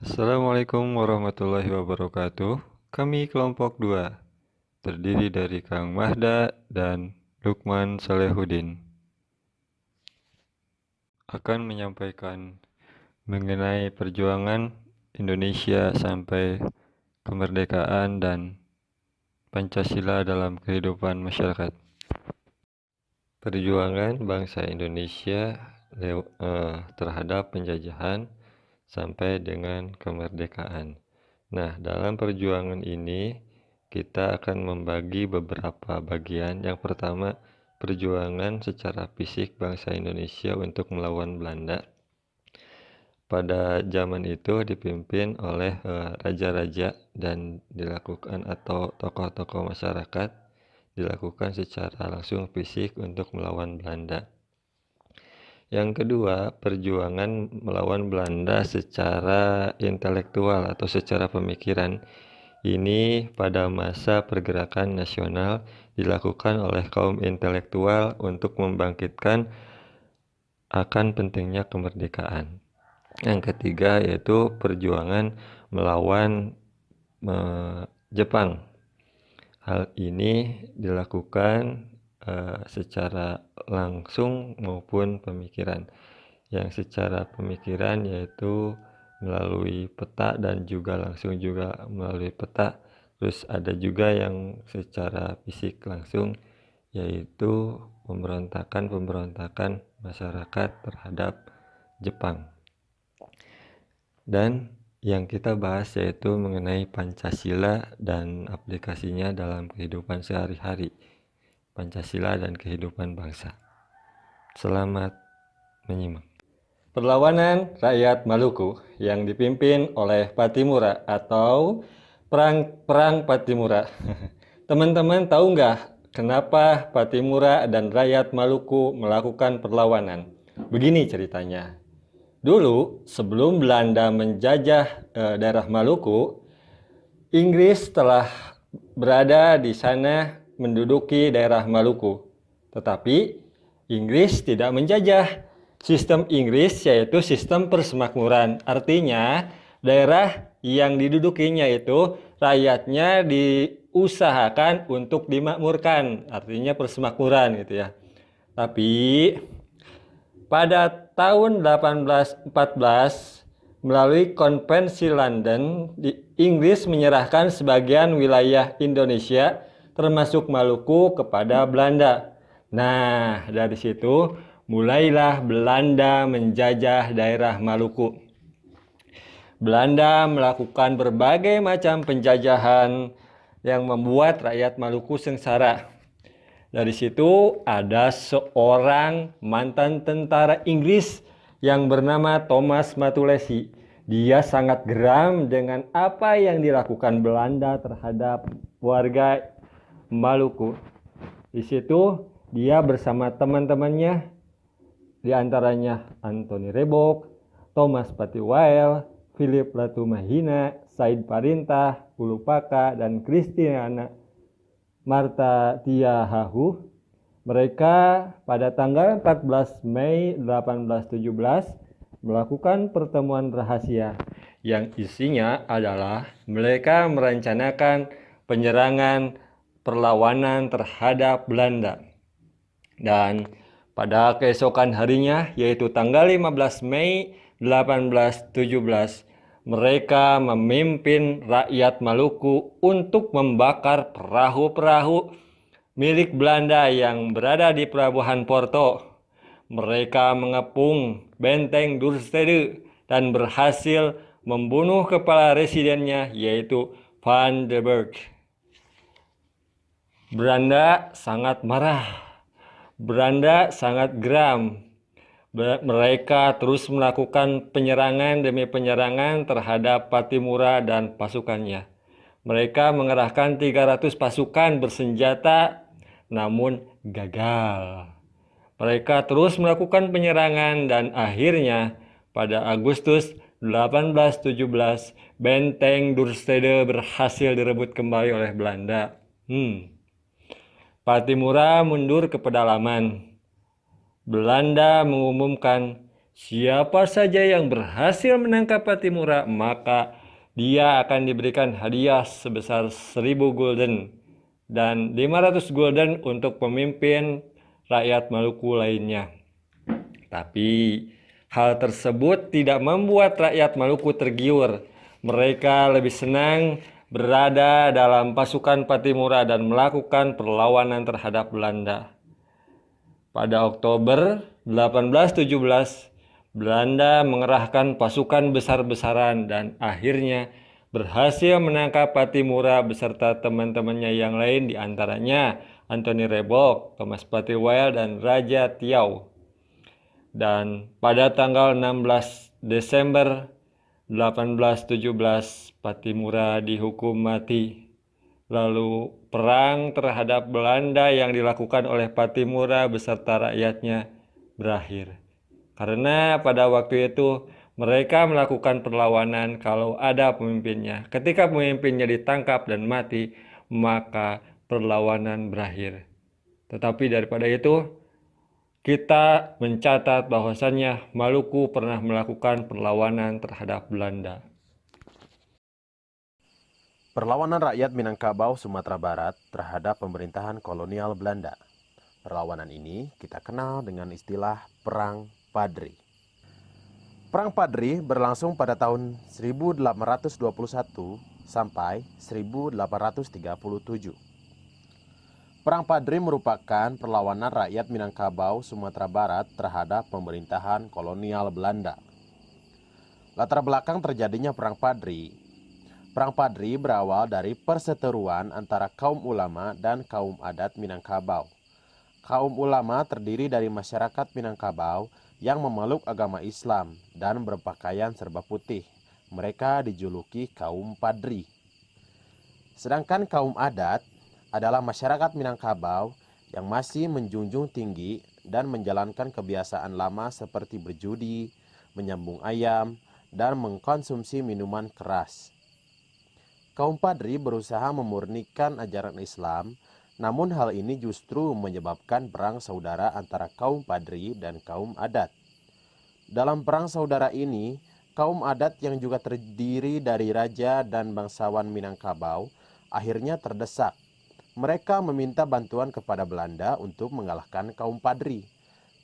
Assalamualaikum warahmatullahi wabarakatuh. Kami kelompok 2, terdiri dari Kang Mahda dan Lukman Salehuddin, akan menyampaikan mengenai perjuangan Indonesia sampai kemerdekaan dan Pancasila dalam kehidupan masyarakat. Perjuangan bangsa Indonesia terhadap penjajahan sampai dengan kemerdekaan. Nah, dalam perjuangan ini kita akan membagi beberapa bagian. Yang pertama, perjuangan secara fisik bangsa Indonesia untuk melawan Belanda. Pada zaman itu dipimpin oleh raja-raja dan dilakukan atau tokoh-tokoh masyarakat dilakukan secara langsung fisik untuk melawan Belanda. Yang kedua, perjuangan melawan Belanda secara intelektual atau secara pemikiran. Ini pada masa pergerakan nasional dilakukan oleh kaum intelektual untuk membangkitkan akan pentingnya kemerdekaan. Yang ketiga yaitu perjuangan melawan Jepang. Hal ini dilakukan secara langsung maupun pemikiran. Yang secara pemikiran yaitu melalui peta dan juga langsung juga melalui peta. Terus ada juga yang secara fisik langsung, yaitu pemberontakan masyarakat terhadap Jepang. Dan yang kita bahas yaitu mengenai Pancasila dan aplikasinya dalam kehidupan sehari-hari. Pancasila dan kehidupan bangsa. Selamat menyimak. Perlawanan rakyat Maluku yang dipimpin oleh Pattimura atau Perang Pattimura. Teman-teman tahu nggak kenapa Pattimura dan rakyat Maluku melakukan perlawanan? Begini ceritanya. Dulu sebelum Belanda menjajah daerah Maluku, Inggris telah berada di sana menduduki daerah Maluku. Tetapi Inggris tidak menjajah. Sistem Inggris yaitu sistem persemakmuran. Artinya daerah yang didudukinya itu rakyatnya diusahakan untuk dimakmurkan. Artinya persemakmuran gitu ya. Tapi pada tahun 1814 melalui Konvensi London, Inggris menyerahkan sebagian wilayah Indonesia termasuk Maluku kepada Belanda. Nah, dari situ mulailah Belanda menjajah daerah Maluku. Belanda melakukan berbagai macam penjajahan yang membuat rakyat Maluku sengsara. Dari situ ada seorang mantan tentara Inggris yang bernama Thomas Matulesi. Dia sangat geram dengan apa yang dilakukan Belanda terhadap warga Maluku. Di situ dia bersama teman-temannya, di antaranya Anthony Rebok, Thomas Patiwael, Philip Latumahina, Said Parintah, Ulupaka, dan Christiana Marta Tiahahu. Mereka pada tanggal 14 Mei 1817 melakukan pertemuan rahasia yang isinya adalah mereka merencanakan penyerangan perlawanan terhadap Belanda. Dan pada keesokan harinya yaitu tanggal 15 Mei 1817 mereka memimpin rakyat Maluku untuk membakar perahu-perahu milik Belanda yang berada di pelabuhan Porto. Mereka mengepung benteng Dorstede dan berhasil membunuh kepala residennya yaitu Van der Berg. Belanda sangat marah. Belanda sangat geram. Mereka terus melakukan penyerangan demi penyerangan terhadap Pattimura dan pasukannya. Mereka mengerahkan 300 pasukan bersenjata namun gagal. Mereka terus melakukan penyerangan dan akhirnya pada Agustus 1817 benteng Dorstede berhasil direbut kembali oleh Belanda. Pattimura mundur ke pedalaman. Belanda mengumumkan Siapa saja yang berhasil menangkap Patimura, maka dia akan diberikan hadiah sebesar 1000 gulden dan 500 gulden untuk pemimpin rakyat Maluku lainnya. Tapi hal tersebut tidak membuat rakyat Maluku tergiur. Mereka lebih senang berada dalam pasukan Patimura dan melakukan perlawanan terhadap Belanda. Pada Oktober 1817, Belanda mengerahkan pasukan besar-besaran dan akhirnya berhasil menangkap Patimura beserta teman-temannya yang lain, di antaranya Anthony Rebok, Thomas Patiwell, dan Raja Tiau. Dan pada tanggal 16 Desember 1817, Patimura dihukum mati. Lalu perang terhadap Belanda yang dilakukan oleh Patimura beserta rakyatnya berakhir. Karena pada waktu itu mereka melakukan perlawanan kalau ada pemimpinnya. Ketika pemimpinnya ditangkap dan mati, maka perlawanan berakhir. Tetapi daripada itu, kita mencatat bahwasannya Maluku pernah melakukan perlawanan terhadap Belanda. Perlawanan rakyat Minangkabau, Sumatera Barat terhadap pemerintahan kolonial Belanda. Perlawanan ini kita kenal dengan istilah Perang Padri. Perang Padri berlangsung pada tahun 1821 sampai 1837. Perang Padri merupakan perlawanan rakyat Minangkabau, Sumatera Barat terhadap pemerintahan kolonial Belanda. Latar belakang terjadinya Perang Padri. Perang Padri berawal dari perseteruan antara kaum ulama dan kaum adat Minangkabau. Kaum ulama terdiri dari masyarakat Minangkabau yang memeluk agama Islam dan berpakaian serba putih. Mereka dijuluki kaum Padri. Sedangkan kaum adat adalah masyarakat Minangkabau yang masih menjunjung tinggi dan menjalankan kebiasaan lama seperti berjudi, menyambung ayam, dan mengkonsumsi minuman keras. Kaum Padri berusaha memurnikan ajaran Islam, namun hal ini justru menyebabkan perang saudara antara kaum Padri dan kaum adat. Dalam perang saudara ini, kaum adat yang juga terdiri dari raja dan bangsawan Minangkabau akhirnya terdesak. Mereka meminta bantuan kepada Belanda untuk mengalahkan kaum Padri.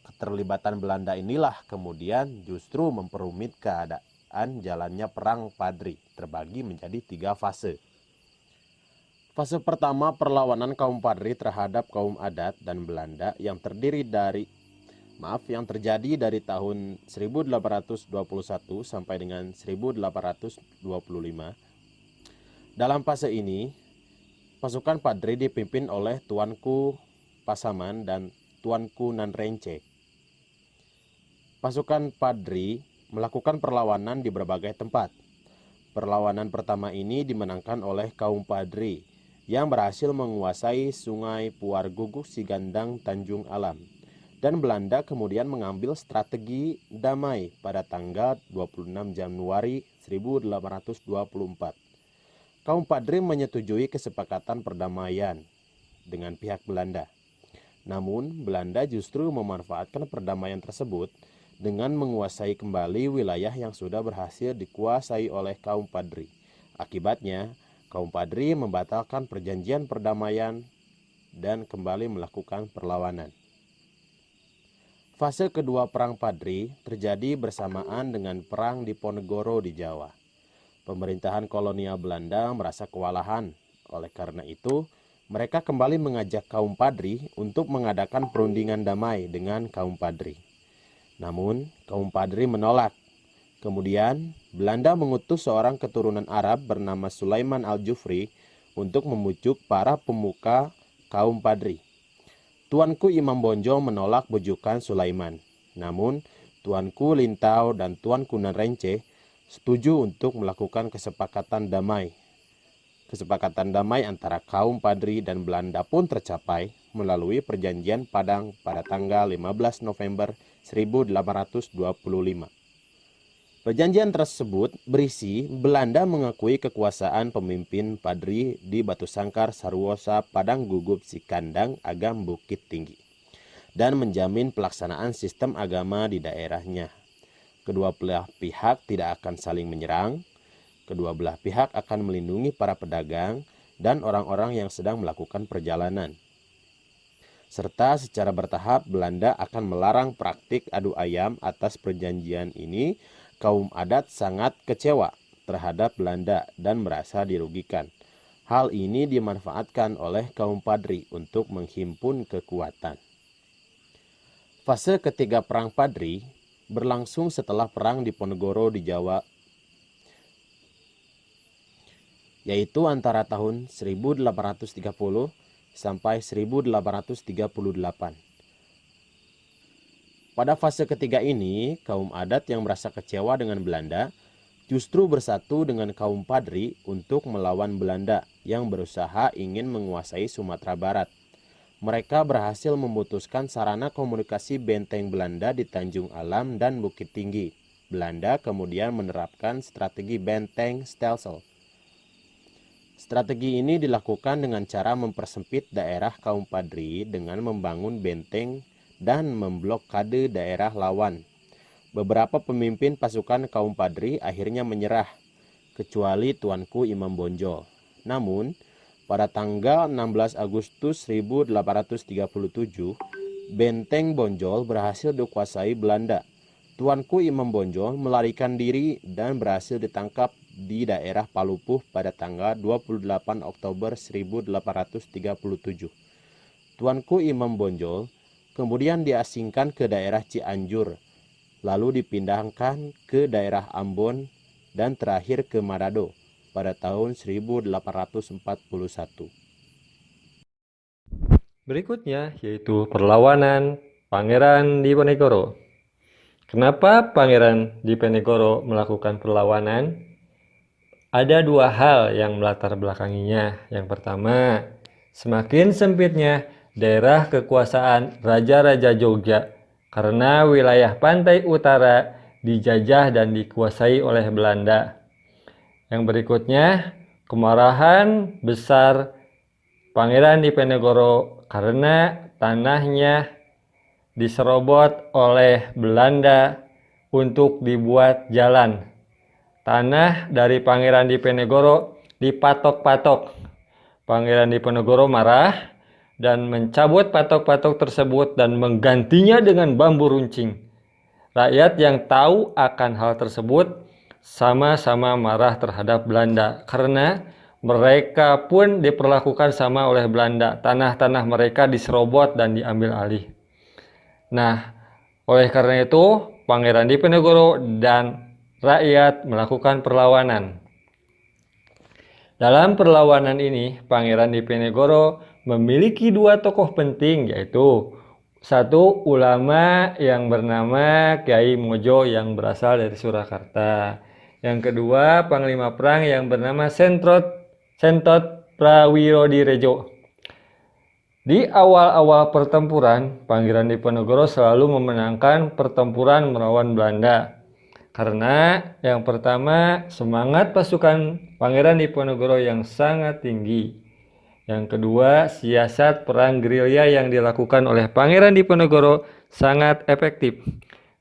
Keterlibatan Belanda inilah kemudian justru memperumit keadaan jalannya Perang Padri, terbagi menjadi 3 fase. Fase pertama, perlawanan kaum Padri terhadap kaum adat dan Belanda yang terjadi dari tahun 1821 sampai dengan 1825. Dalam fase ini, pasukan Padri dipimpin oleh Tuanku Pasaman dan Tuanku Nanrence. Pasukan Padri melakukan perlawanan di berbagai tempat. Perlawanan pertama ini dimenangkan oleh kaum Padri yang berhasil menguasai sungai Puar Guguk Sigandang Tanjung Alam. Dan Belanda kemudian mengambil strategi damai pada tanggal 26 Januari 1824. Kaum Padri menyetujui kesepakatan perdamaian dengan pihak Belanda. Namun Belanda justru memanfaatkan perdamaian tersebut dengan menguasai kembali wilayah yang sudah berhasil dikuasai oleh kaum Padri. Akibatnya, kaum Padri membatalkan perjanjian perdamaian dan kembali melakukan perlawanan. Fase kedua Perang Padri terjadi bersamaan dengan Perang Diponegoro di Jawa. Pemerintahan kolonial Belanda merasa kewalahan. Oleh karena itu, mereka kembali mengajak kaum Padri untuk mengadakan perundingan damai dengan kaum Padri. Namun, kaum Padri menolak. Kemudian, Belanda mengutus seorang keturunan Arab bernama Sulaiman Al-Jufri untuk membujuk para pemuka kaum Padri. Tuanku Imam Bonjol menolak bujukan Sulaiman. Namun, Tuanku Lintau dan Tuanku Nanrence setuju untuk melakukan kesepakatan damai. Kesepakatan damai antara kaum Padri dan Belanda pun tercapai melalui Perjanjian Padang pada tanggal 15 November 1825. Perjanjian tersebut berisi Belanda mengakui kekuasaan pemimpin Padri di Batu Sangkar Sarwosa Padang Gugup Sikandang Agam Bukit Tinggi dan menjamin pelaksanaan sistem agama di daerahnya. kedua belah pihak tidak akan saling menyerang, kedua belah pihak akan melindungi para pedagang dan orang-orang yang sedang melakukan perjalanan. Serta secara bertahap Belanda akan melarang praktik adu ayam. Atas perjanjian ini, kaum adat sangat kecewa terhadap Belanda dan merasa dirugikan. Hal ini dimanfaatkan oleh kaum Padri untuk menghimpun kekuatan. Fase ketiga Perang Padri berlangsung setelah Perang Diponegoro di Jawa, yaitu antara tahun 1830 sampai 1838. Pada fase ketiga ini, kaum adat yang merasa kecewa dengan Belanda justru bersatu dengan kaum Padri untuk melawan Belanda yang berusaha ingin menguasai Sumatera Barat. Mereka berhasil memutuskan sarana komunikasi benteng Belanda di Tanjung Alam dan Bukit Tinggi. Belanda kemudian menerapkan strategi benteng Stelsel. Strategi ini dilakukan dengan cara mempersempit daerah kaum Padri dengan membangun benteng dan memblokade daerah lawan. Beberapa pemimpin pasukan kaum Padri akhirnya menyerah, kecuali Tuanku Imam Bonjol. Namun, pada tanggal 16 Agustus 1837, benteng Bonjol berhasil dikuasai Belanda. Tuanku Imam Bonjol melarikan diri dan berhasil ditangkap di daerah Palupuh pada tanggal 28 Oktober 1837. Tuanku Imam Bonjol kemudian diasingkan ke daerah Cianjur, lalu dipindahkan ke daerah Ambon dan terakhir ke Manado pada tahun 1841. Berikutnya yaitu perlawanan Pangeran Diponegoro. Kenapa Pangeran Diponegoro melakukan perlawanan? Ada dua hal yang melatar belakanginya. Yang pertama, semakin sempitnya daerah kekuasaan Raja-Raja Jogja karena wilayah pantai utara dijajah dan dikuasai oleh Belanda. Yang berikutnya, kemarahan besar Pangeran Diponegoro karena tanahnya diserobot oleh Belanda untuk dibuat jalan. Tanah dari Pangeran Diponegoro dipatok-patok. Pangeran Diponegoro marah dan mencabut patok-patok tersebut dan menggantinya dengan bambu runcing. Rakyat yang tahu akan hal tersebut sama-sama marah terhadap Belanda karena mereka pun diperlakukan sama oleh Belanda. Tanah-tanah mereka diserobot dan diambil alih. Nah, oleh karena itu Pangeran Diponegoro dan rakyat melakukan perlawanan. Dalam perlawanan ini, Pangeran Diponegoro memiliki dua tokoh penting, yaitu satu ulama yang bernama Kiai Mojo yang berasal dari Surakarta. Yang kedua, panglima perang yang bernama Sentot Prawirodirejo. Di awal-awal pertempuran, Pangeran Diponegoro selalu memenangkan pertempuran melawan Belanda. Karena yang pertama, semangat pasukan Pangeran Diponegoro yang sangat tinggi. Yang kedua, siasat perang gerilya yang dilakukan oleh Pangeran Diponegoro sangat efektif.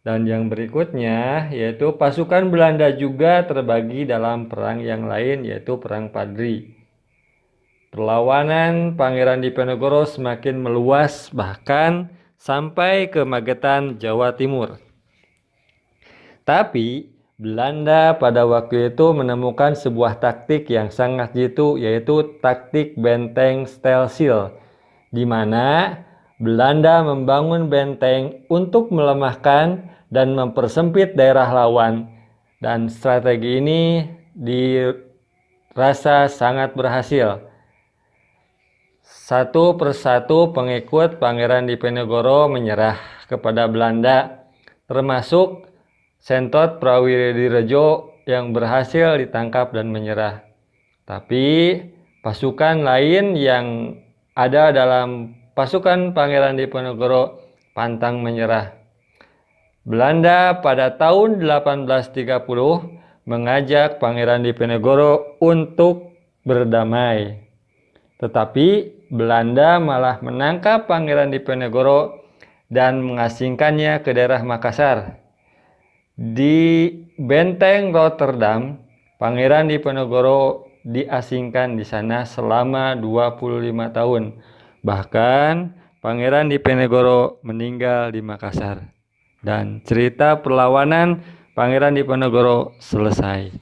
Dan yang berikutnya, yaitu pasukan Belanda juga terbagi dalam perang yang lain, yaitu Perang Padri. Perlawanan Pangeran Diponegoro semakin meluas, bahkan sampai ke Magetan, Jawa Timur. Tapi Belanda pada waktu itu menemukan sebuah taktik yang sangat jitu, yaitu taktik benteng Stelsel, di mana Belanda membangun benteng untuk melemahkan dan mempersempit daerah lawan. Dan strategi ini dirasa sangat berhasil. Satu persatu pengikut Pangeran Diponegoro menyerah kepada Belanda, termasuk Sentot Prawirodirejo yang berhasil ditangkap dan menyerah. Tapi pasukan lain yang ada dalam pasukan Pangeran Diponegoro pantang menyerah. Belanda pada tahun 1830 mengajak Pangeran Diponegoro untuk berdamai. Tetapi Belanda malah menangkap Pangeran Diponegoro dan mengasingkannya ke daerah Makassar. Di Benteng Rotterdam, Pangeran Diponegoro diasingkan di sana selama 25 tahun. Bahkan Pangeran Diponegoro meninggal di Makassar. Dan cerita perlawanan Pangeran Diponegoro selesai.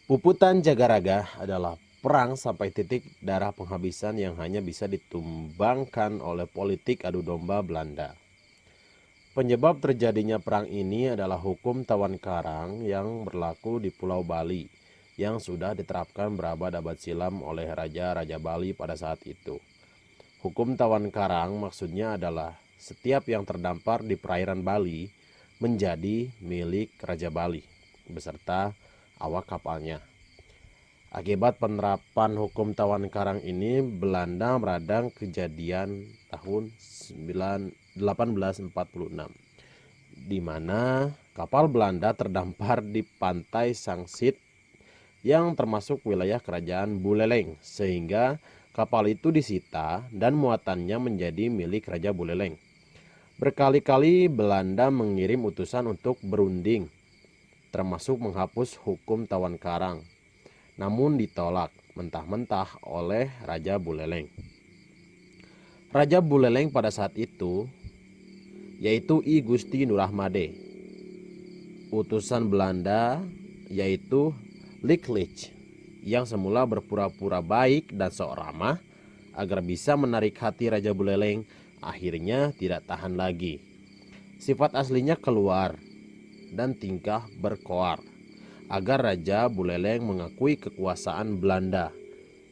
Puputan Jagaraga adalah perang sampai titik darah penghabisan yang hanya bisa ditumbangkan oleh politik adu domba Belanda. Penyebab terjadinya perang ini adalah hukum tawan karang yang berlaku di Pulau Bali yang sudah diterapkan berabad-abad silam oleh raja-raja Bali pada saat itu. Hukum tawan karang maksudnya adalah setiap yang terdampar di perairan Bali menjadi milik Raja Bali beserta awak kapalnya. Akibat penerapan hukum tawan karang ini, Belanda meradang kejadian tahun 1846, di mana kapal Belanda terdampar di pantai Sangsit yang termasuk wilayah kerajaan Buleleng, sehingga kapal itu disita dan muatannya menjadi milik Raja Buleleng. Berkali-kali Belanda mengirim utusan untuk berunding, termasuk menghapus hukum tawan karang, namun ditolak mentah-mentah oleh Raja Buleleng. Raja Buleleng pada saat itu yaitu I Gusti Nurahmade. Utusan Belanda yaitu Liklich yang semula berpura-pura baik dan sok ramah agar bisa menarik hati Raja Buleleng, akhirnya tidak tahan lagi. Sifat aslinya keluar dan tingkah berkoar agar Raja Buleleng mengakui kekuasaan Belanda.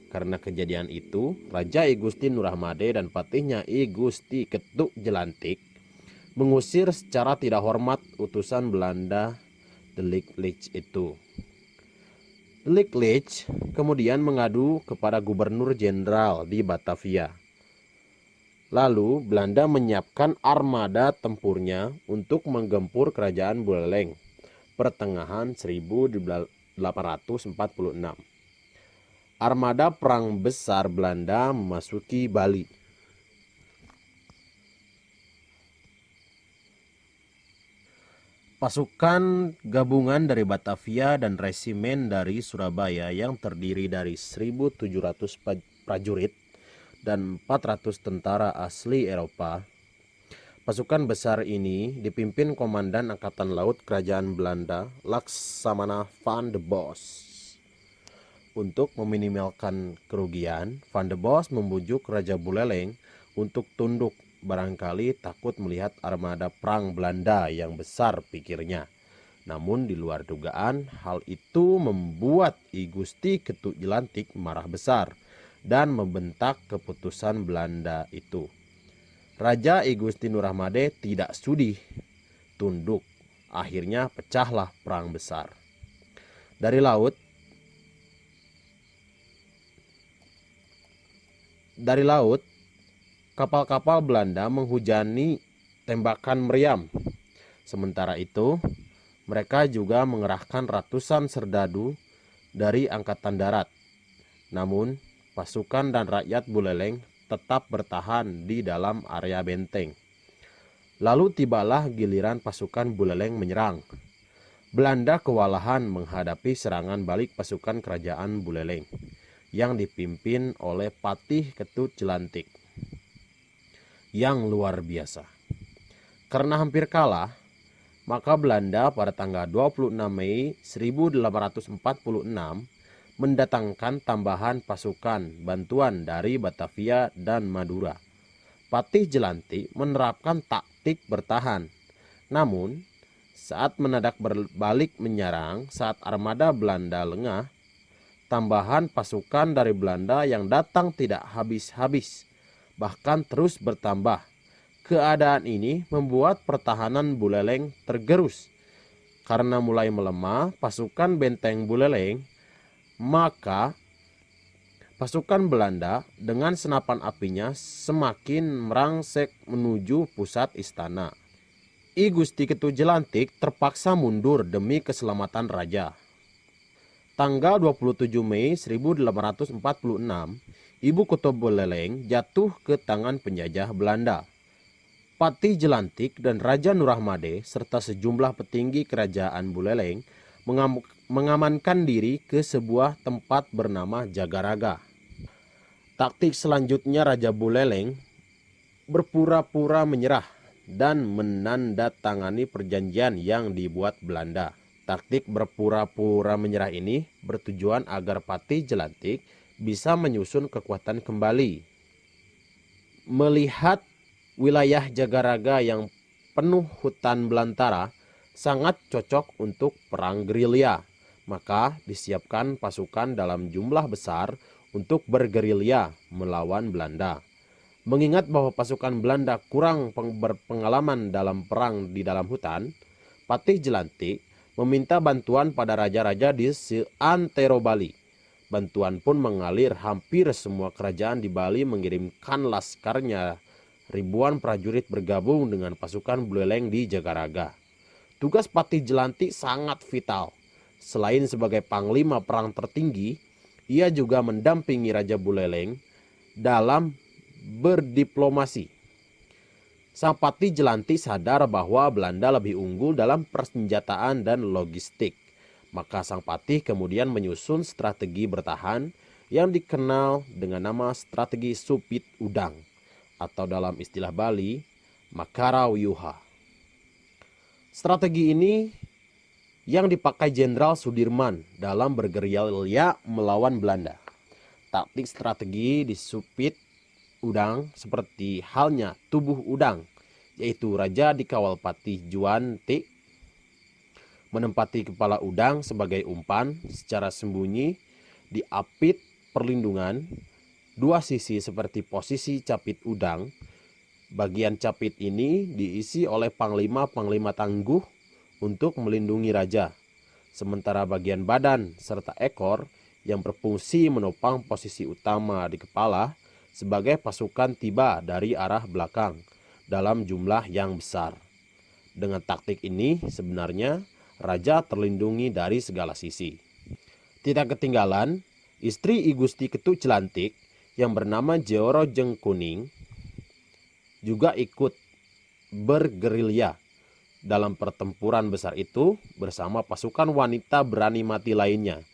Karena kejadian itu, Raja I Gusti Nurahmade dan patihnya I Gusti Ketuk Jelantik mengusir secara tidak hormat utusan Belanda De Liklich itu. De Liklich kemudian mengadu kepada gubernur jenderal di Batavia. Lalu Belanda menyiapkan armada tempurnya untuk menggempur kerajaan Buleleng pertengahan 1846. Armada perang besar Belanda memasuki Bali. Pasukan gabungan dari Batavia dan resimen dari Surabaya yang terdiri dari 1.700 prajurit dan 400 tentara asli Eropa. Pasukan besar ini dipimpin Komandan Angkatan Laut Kerajaan Belanda, Laksamana van de Bos. Untuk meminimalkan kerugian, Van de Bos membujuk Raja Buleleng untuk tunduk, barangkali takut melihat armada perang Belanda yang besar, pikirnya. Namun di luar dugaan, hal itu membuat I Gusti Ketuk Jelantik marah besar dan membentak keputusan Belanda itu. Raja I Gusti Nurahmade tidak sudi tunduk. Akhirnya pecahlah perang besar. Dari laut, kapal-kapal Belanda menghujani tembakan meriam. Sementara itu, mereka juga mengerahkan ratusan serdadu dari Angkatan Darat. Namun, pasukan dan rakyat Buleleng tetap bertahan di dalam area benteng. Lalu tibalah giliran pasukan Buleleng menyerang. Belanda kewalahan menghadapi serangan balik pasukan kerajaan Buleleng yang dipimpin oleh Patih Ketuk Jelantik yang luar biasa. Karena hampir kalah, maka Belanda pada tanggal 26 Mei 1846 mendatangkan tambahan pasukan bantuan dari Batavia dan Madura. Patih Jelantik menerapkan taktik bertahan. Namun, saat menadak berbalik menyerang saat armada Belanda lengah, tambahan pasukan dari Belanda yang datang tidak habis-habis, bahkan terus bertambah. Keadaan ini membuat pertahanan Buleleng tergerus. Karena mulai melemah pasukan benteng Buleleng, maka pasukan Belanda dengan senapan apinya semakin merangsek menuju pusat istana. I Gusti Ketuk Jelantik terpaksa mundur demi keselamatan raja. Tanggal 27 Mei 1846, ibu kota Buleleng jatuh ke tangan penjajah Belanda. Patih Jelantik dan Raja Nurahmade serta sejumlah petinggi kerajaan Buleleng mengamankan diri ke sebuah tempat bernama Jagaraga. Taktik selanjutnya Raja Buleleng berpura-pura menyerah dan menandatangani perjanjian yang dibuat Belanda. Taktik berpura-pura menyerah ini bertujuan agar Patih Jelantik bisa menyusun kekuatan kembali. Melihat wilayah Jagaraga yang penuh hutan belantara sangat cocok untuk perang gerilya, maka disiapkan pasukan dalam jumlah besar untuk bergerilya melawan Belanda. Mengingat bahwa pasukan Belanda kurang berpengalaman dalam perang di dalam hutan, Patih Jelantik meminta bantuan pada raja-raja di seantero Bali. Bantuan pun mengalir, hampir semua kerajaan di Bali mengirimkan laskarnya. Ribuan prajurit bergabung dengan pasukan Buleleng di Jagaraga. Tugas Patih Jelantik sangat vital. Selain sebagai panglima perang tertinggi, ia juga mendampingi Raja Buleleng dalam berdiplomasi. Sang Patih Jelantik sadar bahwa Belanda lebih unggul dalam persenjataan dan logistik. Maka Sang Patih kemudian menyusun strategi bertahan yang dikenal dengan nama strategi Supit Udang, atau dalam istilah Bali, Makarawyuha. Strategi ini yang dipakai Jenderal Sudirman dalam bergerilya melawan Belanda. Taktik strategi di Supit Udang seperti halnya tubuh udang, yaitu raja dikawal Patih Jelantik menempati kepala udang sebagai umpan secara sembunyi di apit perlindungan. Dua sisi seperti posisi capit udang. Bagian capit ini diisi oleh panglima-panglima tangguh untuk melindungi raja. Sementara bagian badan serta ekor yang berfungsi menopang posisi utama di kepala sebagai pasukan tiba dari arah belakang dalam jumlah yang besar. Dengan taktik ini sebenarnya raja terlindungi dari segala sisi. Tidak ketinggalan, istri I Gusti Ketut Jelantik yang bernama Jero Jeng Kuning juga ikut bergerilya dalam pertempuran besar itu bersama pasukan wanita berani mati lainnya.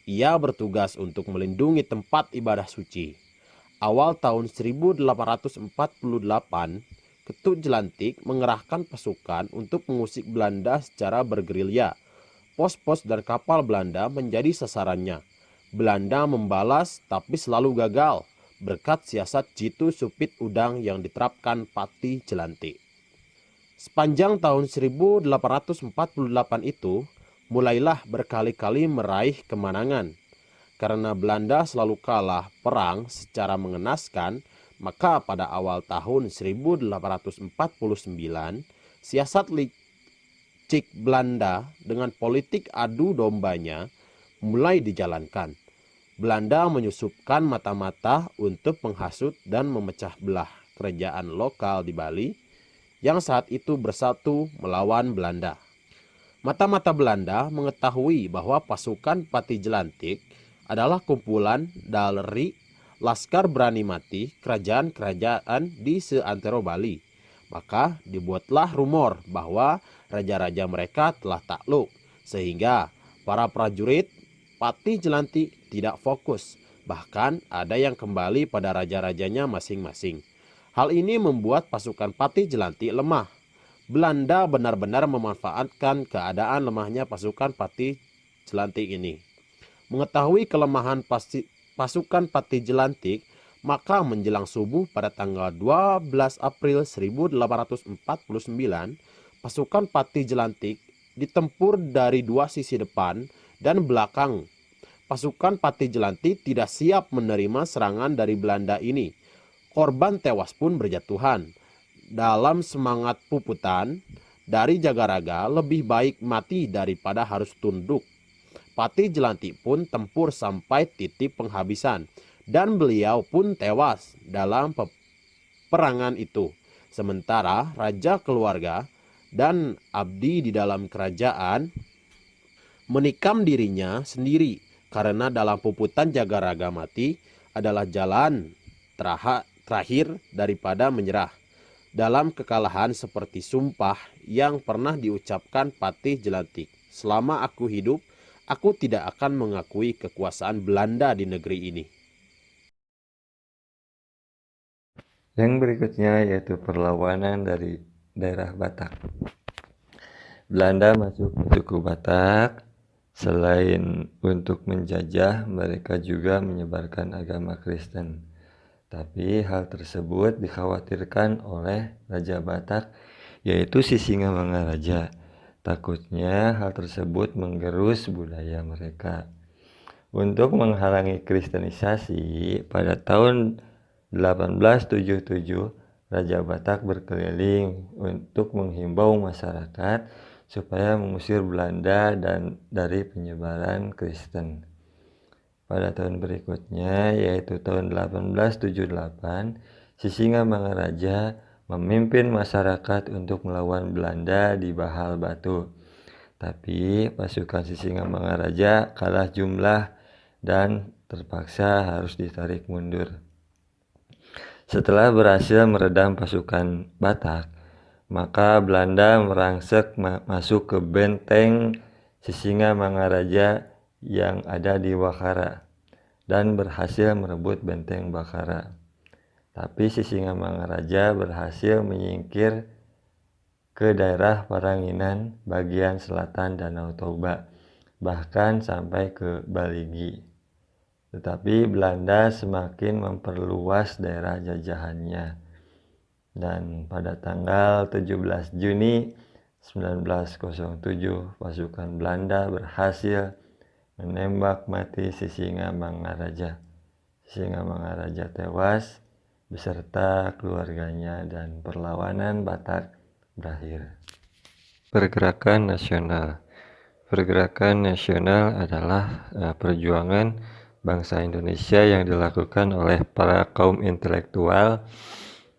Ia bertugas untuk melindungi tempat ibadah suci. Awal tahun 1848, Ketut Jelantik mengerahkan pasukan untuk mengusik Belanda secara bergerilya. Pos-pos dan kapal Belanda menjadi sasarannya. Belanda membalas tapi selalu gagal berkat siasat jitu Supit Udang yang diterapkan Patih Jelantik. Sepanjang tahun 1848 itu mulailah berkali-kali meraih kemenangan. Karena Belanda selalu kalah perang secara mengenaskan, maka pada awal tahun 1849 siasat licik Belanda dengan politik adu dombanya mulai dijalankan. Belanda menyusupkan mata-mata untuk menghasut dan memecah belah kerajaan lokal di Bali yang saat itu bersatu melawan Belanda. Mata-mata Belanda mengetahui bahwa pasukan Patih Jelantik adalah kumpulan dari laskar berani mati kerajaan-kerajaan di seantero Bali. Maka dibuatlah rumor bahwa raja-raja mereka telah takluk, sehingga para prajurit Patih Jelantik tidak fokus, bahkan ada yang kembali pada raja-rajanya masing-masing. Hal ini membuat pasukan Patih Jelantik lemah. Belanda benar-benar memanfaatkan keadaan lemahnya pasukan Patih Jelantik ini. Mengetahui kelemahan pasukan Patih Jelantik, maka menjelang subuh pada tanggal 12 April 1849, pasukan Patih Jelantik ditempur dari dua sisi depan dan belakang. Pasukan Patih Jelantik tidak siap menerima serangan dari Belanda ini. Korban tewas pun berjatuhan. Dalam semangat puputan dari Jagaraga, lebih baik mati daripada harus tunduk. Patih Jelantik pun tempur sampai titik penghabisan, dan beliau pun tewas dalam peperangan itu. Sementara raja keluarga dan abdi di dalam kerajaan menikam dirinya sendiri, karena dalam puputan Jagaraga mati adalah jalan terakhir daripada menyerah. dalam kekalahan seperti sumpah yang pernah diucapkan Patih Jelantik. Selama aku hidup, aku tidak akan mengakui kekuasaan Belanda di negeri ini. Yang berikutnya yaitu perlawanan dari daerah Batak. Belanda masuk ke suku Batak. Selain untuk menjajah, mereka juga menyebarkan agama Kristen. Tapi hal tersebut dikhawatirkan oleh Raja Batak, yaitu Sisingamangaraja. Takutnya hal tersebut menggerus budaya mereka. Untuk menghalangi kristenisasi, pada tahun 1877, Raja Batak berkeliling untuk menghimbau masyarakat supaya mengusir Belanda dan dari penyebaran Kristen. Pada tahun berikutnya, yaitu tahun 1878, Sisingamangaraja memimpin masyarakat untuk melawan Belanda di Bahal Batu. Tapi pasukan Sisingamangaraja kalah jumlah dan terpaksa harus ditarik mundur. Setelah berhasil meredam pasukan Batak, maka Belanda merangsek masuk ke benteng Sisingamangaraja yang ada di Wakara dan berhasil merebut benteng Bakara. Tapi Sisingamangaraja berhasil menyingkir ke daerah Paranginan bagian selatan Danau Toba, bahkan sampai ke Baligi. Tetapi Belanda semakin memperluas daerah jajahannya. Dan pada tanggal 17 Juni 1907, pasukan Belanda berhasil menembak mati Sisingamangaraja. Sisingamangaraja tewas beserta keluarganya dan perlawanan Batak berakhir. Pergerakan nasional. Pergerakan nasional adalah perjuangan bangsa Indonesia yang dilakukan oleh para kaum intelektual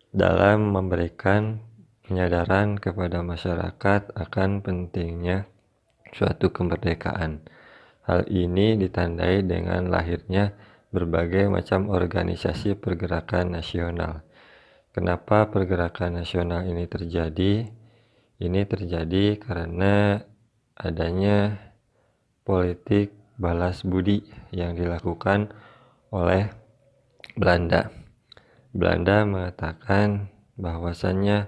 dalam memberikan penyadaran kepada masyarakat akan pentingnya suatu kemerdekaan. Hal ini ditandai dengan lahirnya berbagai macam organisasi pergerakan nasional. Kenapa pergerakan nasional ini terjadi? Ini terjadi karena adanya politik balas budi yang dilakukan oleh Belanda. Belanda mengatakan bahwasannya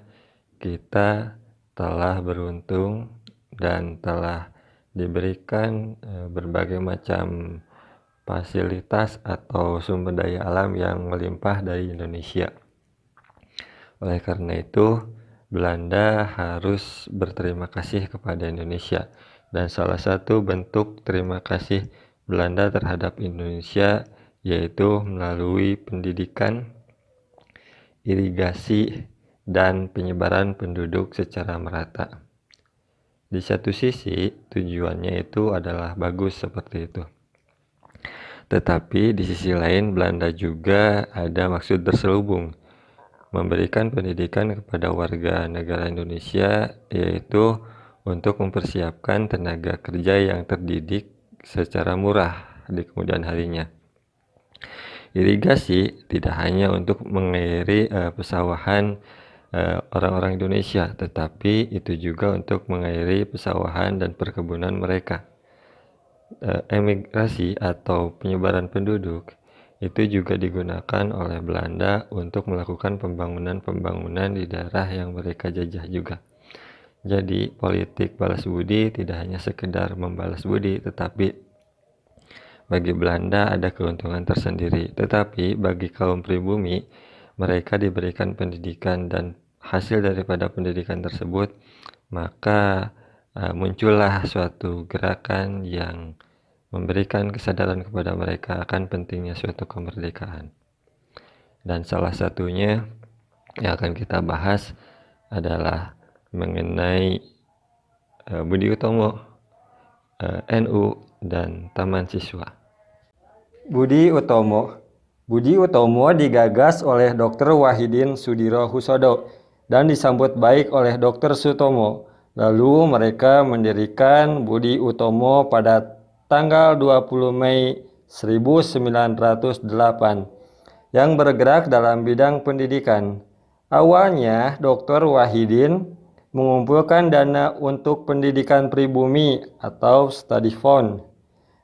kita telah beruntung dan telah diberikan berbagai macam fasilitas atau sumber daya alam yang melimpah dari Indonesia. Oleh karena itu, Belanda harus berterima kasih kepada Indonesia, dan salah satu bentuk terima kasih Belanda terhadap Indonesia yaitu melalui pendidikan, irigasi, dan penyebaran penduduk secara merata. Di satu sisi, tujuannya itu adalah bagus seperti itu. Tetapi di sisi lain, Belanda juga ada maksud terselubung, memberikan pendidikan kepada warga negara Indonesia, yaitu untuk mempersiapkan tenaga kerja yang terdidik secara murah di kemudian harinya. Irigasi tidak hanya untuk mengairi pesawahan orang-orang Indonesia, tetapi itu juga untuk mengairi pesawahan dan perkebunan mereka. Emigrasi atau penyebaran penduduk itu juga digunakan oleh Belanda untuk melakukan pembangunan-pembangunan di daerah yang mereka jajah juga. Jadi politik balas budi tidak hanya sekedar membalas budi, tetapi bagi Belanda ada keuntungan tersendiri. Tetapi bagi kaum pribumi, mereka diberikan pendidikan, dan hasil daripada pendidikan tersebut, maka muncullah suatu gerakan yang memberikan kesadaran kepada mereka akan pentingnya suatu kemerdekaan. Dan salah satunya yang akan kita bahas adalah mengenai Budi Utomo, NU, dan Taman Siswa. Budi Utomo digagas oleh Dr. Wahidin Sudirohusodo dan disambut baik oleh Dr. Sutomo. Lalu mereka mendirikan Budi Utomo pada tanggal 20 Mei 1908 yang bergerak dalam bidang pendidikan. Awalnya, Dr. Wahidin mengumpulkan dana untuk pendidikan pribumi atau study fund,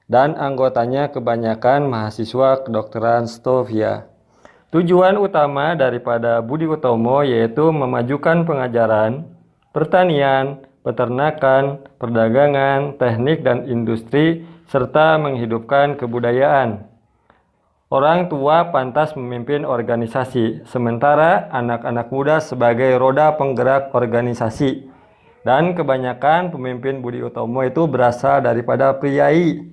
dan anggotanya kebanyakan mahasiswa kedokteran Stovia. Tujuan utama daripada Budi Utomo yaitu memajukan pengajaran, pertanian, peternakan, perdagangan, teknik dan industri, serta menghidupkan kebudayaan. Orang tua pantas memimpin organisasi, sementara anak-anak muda sebagai roda penggerak organisasi. Dan kebanyakan pemimpin Budi Utomo itu berasal daripada priai.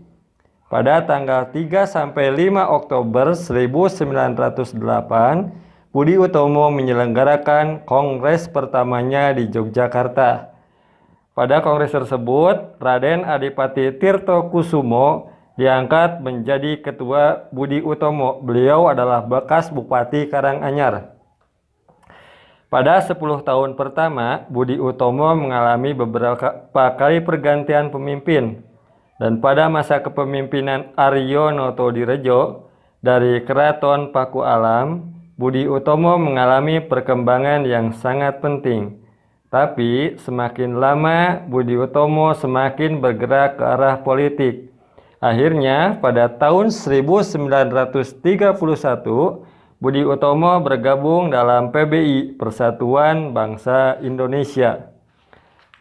Pada tanggal 3-5 Oktober 1908, Budi Utomo menyelenggarakan kongres pertamanya di Yogyakarta. Pada kongres tersebut, Raden Adipati Tirto Kusumo diangkat menjadi ketua Budi Utomo. Beliau adalah bekas Bupati Karanganyar. Pada 10 tahun pertama, Budi Utomo mengalami beberapa kali pergantian pemimpin. Dan pada masa kepemimpinan Aryo Notodirejo dari Keraton Pakualam, Budi Utomo mengalami perkembangan yang sangat penting. Tapi semakin lama Budi Utomo semakin bergerak ke arah politik. Akhirnya pada tahun 1931, Budi Utomo bergabung dalam PBI, Persatuan Bangsa Indonesia.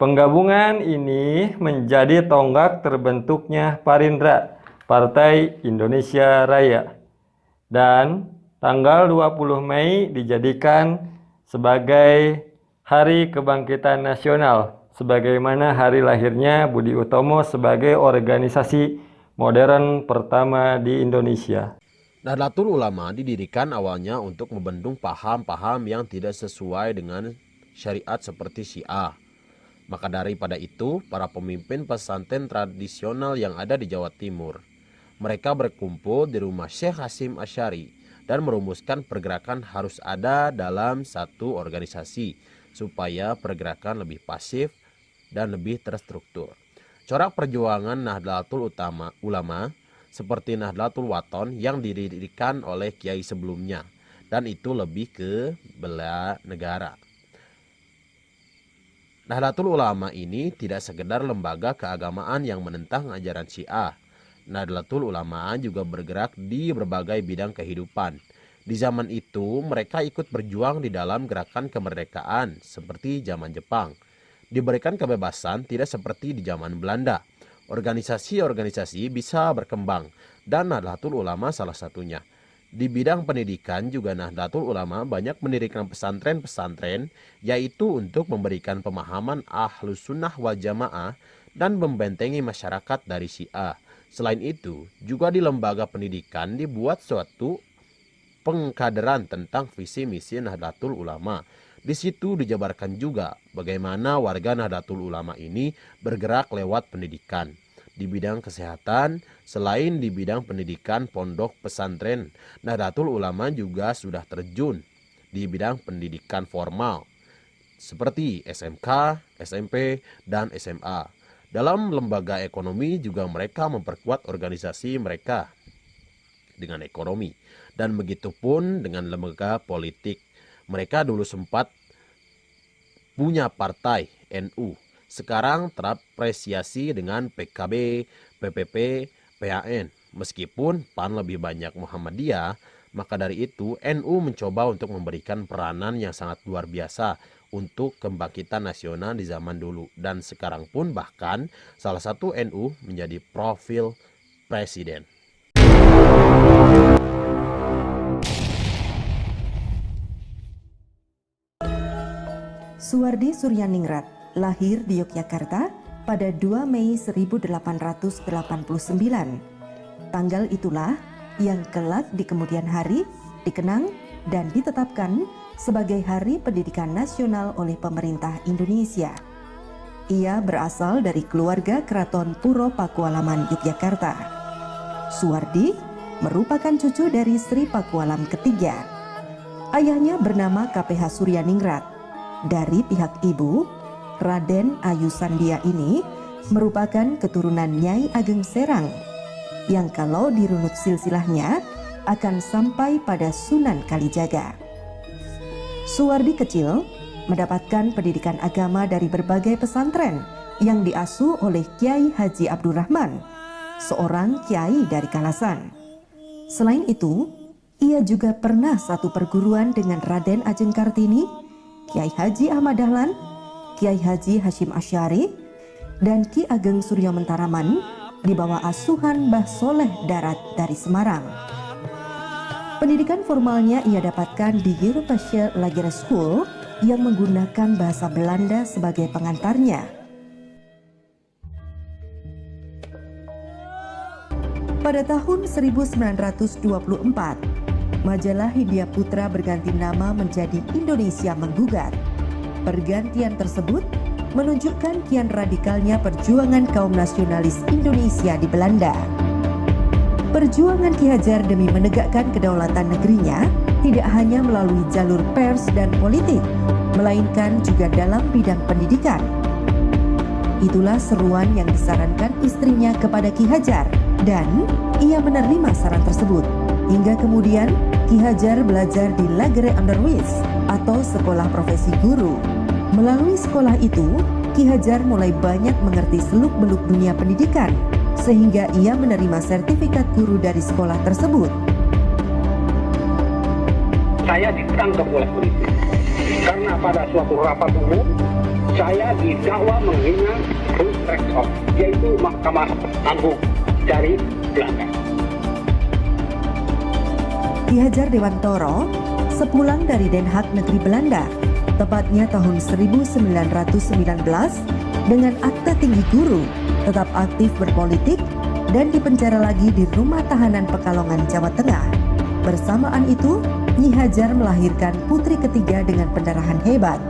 Penggabungan ini menjadi tonggak terbentuknya Parindra, Partai Indonesia Raya. Dan tanggal 20 Mei dijadikan sebagai Hari Kebangkitan Nasional, sebagaimana hari lahirnya Budi Utomo sebagai organisasi modern pertama di Indonesia. Nahdlatul Ulama didirikan awalnya untuk membendung paham-paham yang tidak sesuai dengan syariat seperti Syiah. Maka daripada itu, para pemimpin pesantren tradisional yang ada di Jawa Timur, mereka berkumpul di rumah Syekh Hasyim Asy'ari dan merumuskan pergerakan harus ada dalam satu organisasi supaya pergerakan lebih pasif dan lebih terstruktur. Corak perjuangan Nahdlatul Ulama seperti Nahdlatul Wathon yang didirikan oleh kiai sebelumnya, dan itu lebih ke bela negara. Nahdlatul Ulama ini tidak sekedar lembaga keagamaan yang menentang ajaran Syiah. Nahdlatul Ulama juga bergerak di berbagai bidang kehidupan. Di zaman itu mereka ikut berjuang di dalam gerakan kemerdekaan seperti zaman Jepang. Diberikan kebebasan tidak seperti di zaman Belanda. Organisasi-organisasi bisa berkembang dan Nahdlatul Ulama salah satunya. Di bidang pendidikan juga Nahdlatul Ulama banyak mendirikan pesantren-pesantren, yaitu untuk memberikan pemahaman Ahlus Sunnah wal Jamaah dan membentengi masyarakat dari Syiah. Selain itu, juga di lembaga pendidikan dibuat suatu pengkaderan tentang visi misi Nahdlatul Ulama. Di situ dijabarkan juga bagaimana warga Nahdlatul Ulama ini bergerak lewat pendidikan. Di bidang kesehatan, selain di bidang pendidikan pondok pesantren, Nahdlatul Ulama juga sudah terjun di bidang pendidikan formal seperti SMK, SMP, dan SMA. Dalam lembaga ekonomi juga mereka memperkuat organisasi mereka dengan ekonomi. Dan begitupun dengan lembaga politik. Mereka dulu sempat punya partai NU. Sekarang terapresiasi dengan PKB, PPP, PAN. Meskipun PAN lebih banyak Muhammadiyah, maka dari itu NU mencoba untuk memberikan peranan yang sangat luar biasa untuk kebangkitan nasional di zaman dulu. Dan sekarang pun bahkan salah satu NU menjadi profil presiden. Suwardi Suryaningrat lahir di Yogyakarta pada 2 Mei 1889. Tanggal itulah yang kelak di kemudian hari dikenang dan ditetapkan sebagai Hari Pendidikan Nasional oleh pemerintah Indonesia. Ia berasal dari keluarga Keraton Puro Pakualaman Yogyakarta. Suwardi merupakan cucu dari Sri Pakualam ketiga. Ayahnya bernama KPH Suryaningrat. Dari pihak ibu, Raden Ayu Sandia ini merupakan keturunan Nyai Ageng Serang yang kalau dirunut silsilahnya akan sampai pada Sunan Kalijaga. Suwardi kecil mendapatkan pendidikan agama dari berbagai pesantren yang diasuh oleh Kiai Haji Abdurrahman, seorang kiai dari Kalasan. Selain itu, ia juga pernah satu perguruan dengan Raden Ajeng Kartini, Kiai Haji Ahmad Dahlan, Kiai Haji Hashim Asy'ari, dan Ki Ageng Suryo Mentaraman di bawah asuhan Mbah Soleh Darat dari Semarang. Pendidikan formalnya ia dapatkan di Europese Lagere School yang menggunakan bahasa Belanda sebagai pengantarnya. Pada tahun 1924, majalah Hindia Putra berganti nama menjadi Indonesia Menggugat. Pergantian tersebut menunjukkan kian radikalnya perjuangan kaum nasionalis Indonesia di Belanda. Perjuangan Ki Hajar demi menegakkan kedaulatan negerinya tidak hanya melalui jalur pers dan politik, melainkan juga dalam bidang pendidikan. Itulah seruan yang disarankan istrinya kepada Ki Hajar, dan ia menerima saran tersebut. Hingga kemudian Ki Hajar belajar di Lagere Onderwijs atau sekolah profesi guru. Melalui sekolah itu, Ki Hajar mulai banyak mengerti seluk-beluk dunia pendidikan, sehingga ia menerima sertifikat guru dari sekolah tersebut. Saya ditangkap oleh polisi karena pada suatu rapat umum saya didakwa menghina Hof, yaitu Mahkamah Agung dari Belanda. Ki Hajar Dewantoro sepulang dari Den Haag negeri Belanda, tepatnya tahun 1919, dengan akta tinggi guru, tetap aktif berpolitik dan dipenjara lagi di rumah tahanan Pekalongan, Jawa Tengah. Bersamaan itu, Nyi Hajar melahirkan putri ketiga dengan pendarahan hebat.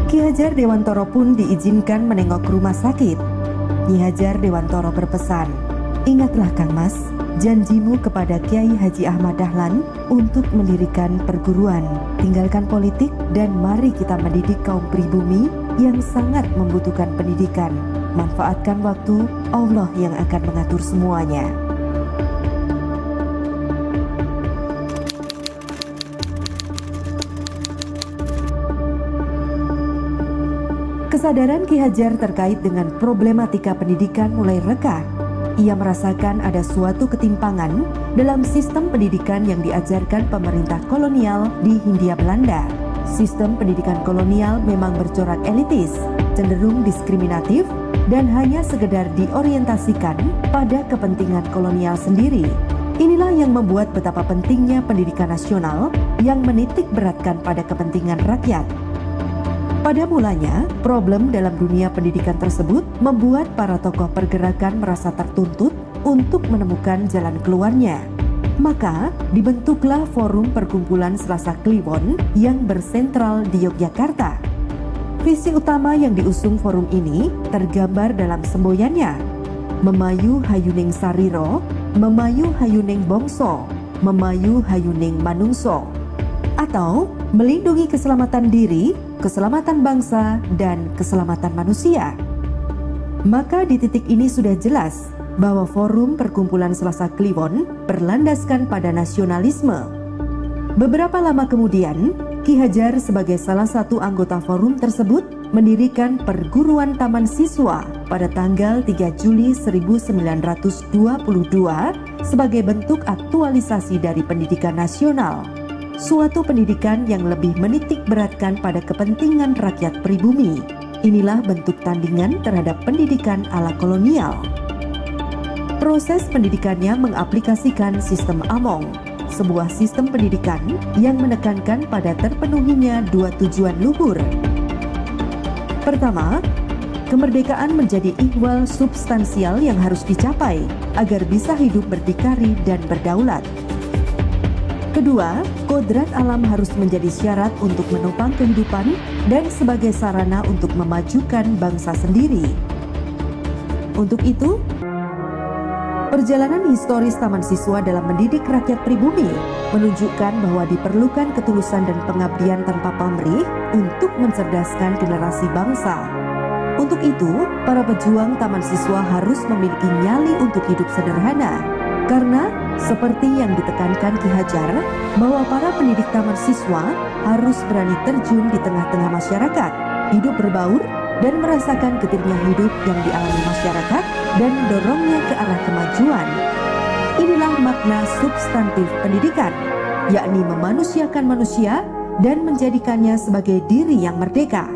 Ki Hajar Dewantoro pun diizinkan menengok rumah sakit. Nyi Hajar Dewantoro berpesan, "Ingatlah Kang Mas, janjimu kepada Kiai Haji Ahmad Dahlan untuk mendirikan perguruan. Tinggalkan politik dan mari kita mendidik kaum pribumi yang sangat membutuhkan pendidikan. Manfaatkan waktu, Allah yang akan mengatur semuanya." Kesadaran Ki Hajar terkait dengan problematika pendidikan mulai reka. Ia merasakan ada suatu ketimpangan dalam sistem pendidikan yang diajarkan pemerintah kolonial di Hindia Belanda. Sistem pendidikan kolonial memang bercorak elitis, cenderung diskriminatif, dan hanya sekedar diorientasikan pada kepentingan kolonial sendiri. Inilah yang membuat betapa pentingnya pendidikan nasional yang menitik beratkan pada kepentingan rakyat. Pada mulanya, problem dalam dunia pendidikan tersebut membuat para tokoh pergerakan merasa tertuntut untuk menemukan jalan keluarnya. Maka, dibentuklah Forum Perkumpulan Selasa Kliwon yang bersentral di Yogyakarta. Visi utama yang diusung forum ini tergambar dalam semboyannya: Memayu Hayuning Sariro, Memayu Hayuning Bongso, Memayu Hayuning Manungso, atau melindungi keselamatan diri, keselamatan bangsa, dan keselamatan manusia. Maka di titik ini sudah jelas bahwa Forum Perkumpulan Selasa Kliwon berlandaskan pada nasionalisme. Beberapa lama kemudian, Ki Hajar sebagai salah satu anggota forum tersebut mendirikan Perguruan Taman Siswa pada tanggal 3 Juli 1922 sebagai bentuk aktualisasi dari pendidikan nasional. Suatu pendidikan yang lebih menitik beratkan pada kepentingan rakyat pribumi. Inilah bentuk tandingan terhadap pendidikan ala kolonial. Proses pendidikannya mengaplikasikan sistem Among, sebuah sistem pendidikan yang menekankan pada terpenuhinya dua tujuan luhur. Pertama, kemerdekaan menjadi ihwal substansial yang harus dicapai agar bisa hidup berdikari dan berdaulat. Kedua, kodrat alam harus menjadi syarat untuk menopang kehidupan dan sebagai sarana untuk memajukan bangsa sendiri. Untuk itu, perjalanan historis Taman Siswa dalam mendidik rakyat pribumi menunjukkan bahwa diperlukan ketulusan dan pengabdian tanpa pamrih untuk mencerdaskan generasi bangsa. Untuk itu, para pejuang Taman Siswa harus memiliki nyali untuk hidup sederhana. Karena seperti yang ditekankan Ki Hajar, bahwa para pendidik taman siswa harus berani terjun di tengah-tengah masyarakat, hidup berbaur, dan merasakan getirnya hidup yang dialami masyarakat dan mendorongnya ke arah kemajuan. Inilah makna substantif pendidikan, yakni memanusiakan manusia dan menjadikannya sebagai diri yang merdeka.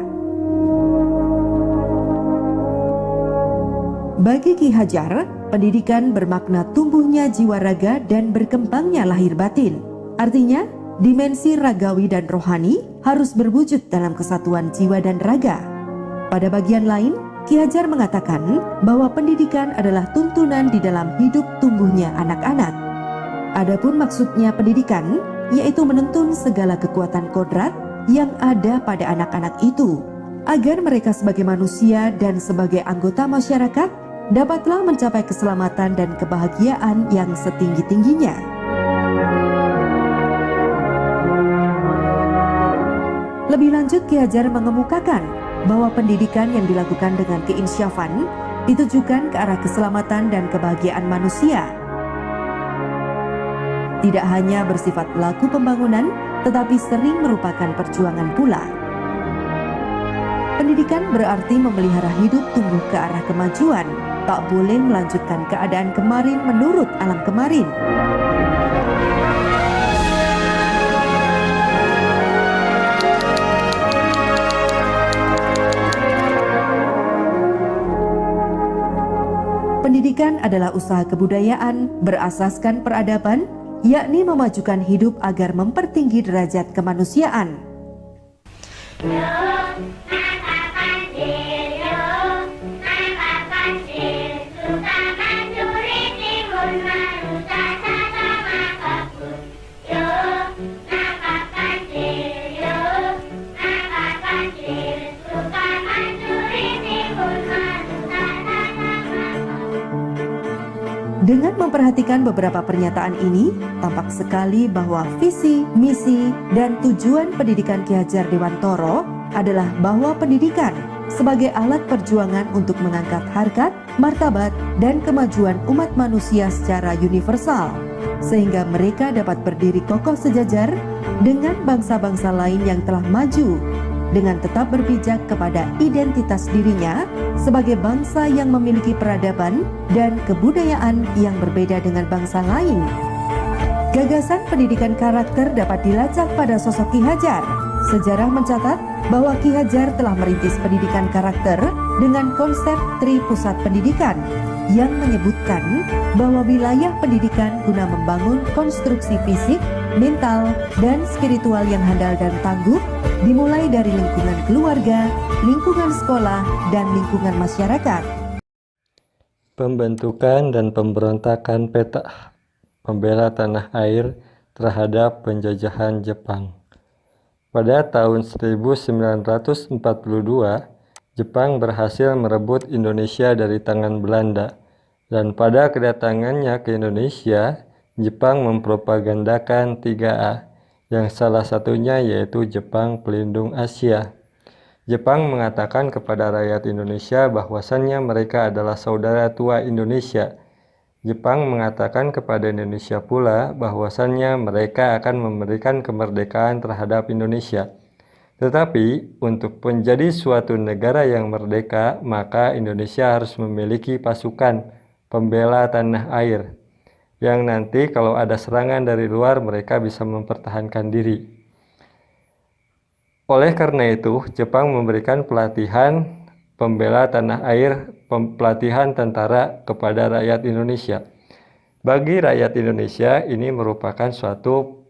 Bagi Ki Hajar, pendidikan bermakna tumbuhnya jiwa raga dan berkembangnya lahir batin. Artinya, dimensi ragawi dan rohani harus berwujud dalam kesatuan jiwa dan raga. Pada bagian lain, Ki Hajar mengatakan bahwa pendidikan adalah tuntunan di dalam hidup tumbuhnya anak-anak. Adapun maksudnya pendidikan, yaitu menuntun segala kekuatan kodrat yang ada pada anak-anak itu, agar mereka sebagai manusia dan sebagai anggota masyarakat dapatlah mencapai keselamatan dan kebahagiaan yang setinggi-tingginya. Lebih lanjut, Ki Hajar mengemukakan bahwa pendidikan yang dilakukan dengan keinsyafan ditujukan ke arah keselamatan dan kebahagiaan manusia. Tidak hanya bersifat pelaku pembangunan, tetapi sering merupakan perjuangan pula. Pendidikan berarti memelihara hidup tumbuh ke arah kemajuan, tak boleh melanjutkan keadaan kemarin menurut alam kemarin. Pendidikan adalah usaha kebudayaan berasaskan peradaban, yakni memajukan hidup agar mempertinggi derajat kemanusiaan. Dengan memperhatikan beberapa pernyataan ini, tampak sekali bahwa visi, misi, dan tujuan pendidikan Ki Hajar Dewantoro adalah bahwa pendidikan sebagai alat perjuangan untuk mengangkat harkat, martabat, dan kemajuan umat manusia secara universal, sehingga mereka dapat berdiri kokoh sejajar dengan bangsa-bangsa lain yang telah maju, dengan tetap berpijak kepada identitas dirinya sebagai bangsa yang memiliki peradaban dan kebudayaan yang berbeda dengan bangsa lain. Gagasan pendidikan karakter dapat dilacak pada sosok Ki Hajar. Sejarah mencatat bahwa Ki Hajar telah merintis pendidikan karakter dengan konsep Tri Pusat Pendidikan yang menyebutkan bahwa wilayah pendidikan guna membangun konstruksi fisik, mental, dan spiritual yang handal dan tangguh dimulai dari lingkungan keluarga, lingkungan sekolah, dan lingkungan masyarakat. Pembentukan dan pemberontakan peta pembela tanah air terhadap penjajahan Jepang. Pada tahun 1942, Jepang berhasil merebut Indonesia dari tangan Belanda, dan pada kedatangannya ke Indonesia, Jepang mempropagandakan 3A, yang salah satunya yaitu Jepang Pelindung Asia. Jepang mengatakan kepada rakyat Indonesia bahwasannya mereka adalah saudara tua Indonesia. Jepang mengatakan kepada Indonesia pula bahwasannya mereka akan memberikan kemerdekaan terhadap Indonesia. Tetapi untuk menjadi suatu negara yang merdeka, maka Indonesia harus memiliki pasukan pembela tanah air, yang nanti kalau ada serangan dari luar mereka bisa mempertahankan diri. Oleh karena itu, Jepang memberikan pelatihan pembela tanah air, pelatihan tentara kepada rakyat Indonesia. Bagi rakyat Indonesia, ini merupakan suatu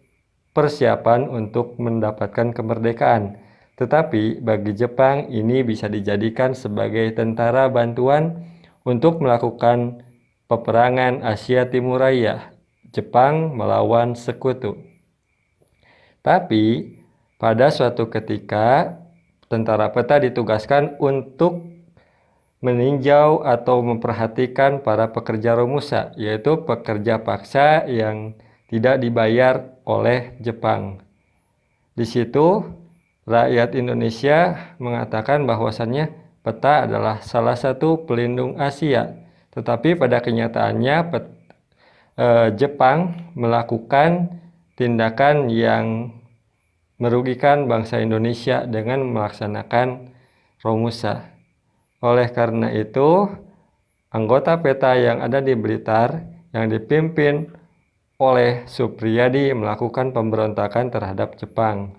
persiapan untuk mendapatkan kemerdekaan. Tetapi bagi Jepang, ini bisa dijadikan sebagai tentara bantuan untuk melakukan peperangan Asia Timur Raya, Jepang melawan sekutu. Tapi pada suatu ketika tentara peta ditugaskan untuk meninjau atau memperhatikan para pekerja romusa, yaitu pekerja paksa yang tidak dibayar oleh Jepang. Di situ rakyat Indonesia mengatakan bahwasannya peta adalah salah satu pelindung Asia. Tetapi pada kenyataannya Jepang melakukan tindakan yang merugikan bangsa Indonesia dengan melaksanakan Romusa. Oleh karena itu, anggota PETA yang ada di Blitar yang dipimpin oleh Supriyadi melakukan pemberontakan terhadap Jepang.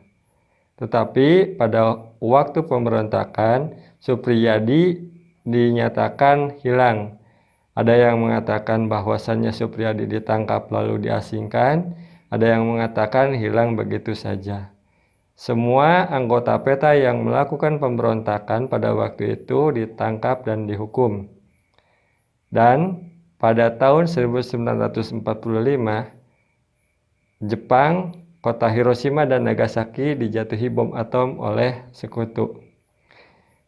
Tetapi pada waktu pemberontakan, Supriyadi dinyatakan hilang. Ada yang mengatakan bahwasannya Supriyadi ditangkap lalu diasingkan, ada yang mengatakan hilang begitu saja. Semua anggota PETA yang melakukan pemberontakan pada waktu itu ditangkap dan dihukum. Dan pada tahun 1945, Jepang, kota Hiroshima dan Nagasaki dijatuhi bom atom oleh sekutu.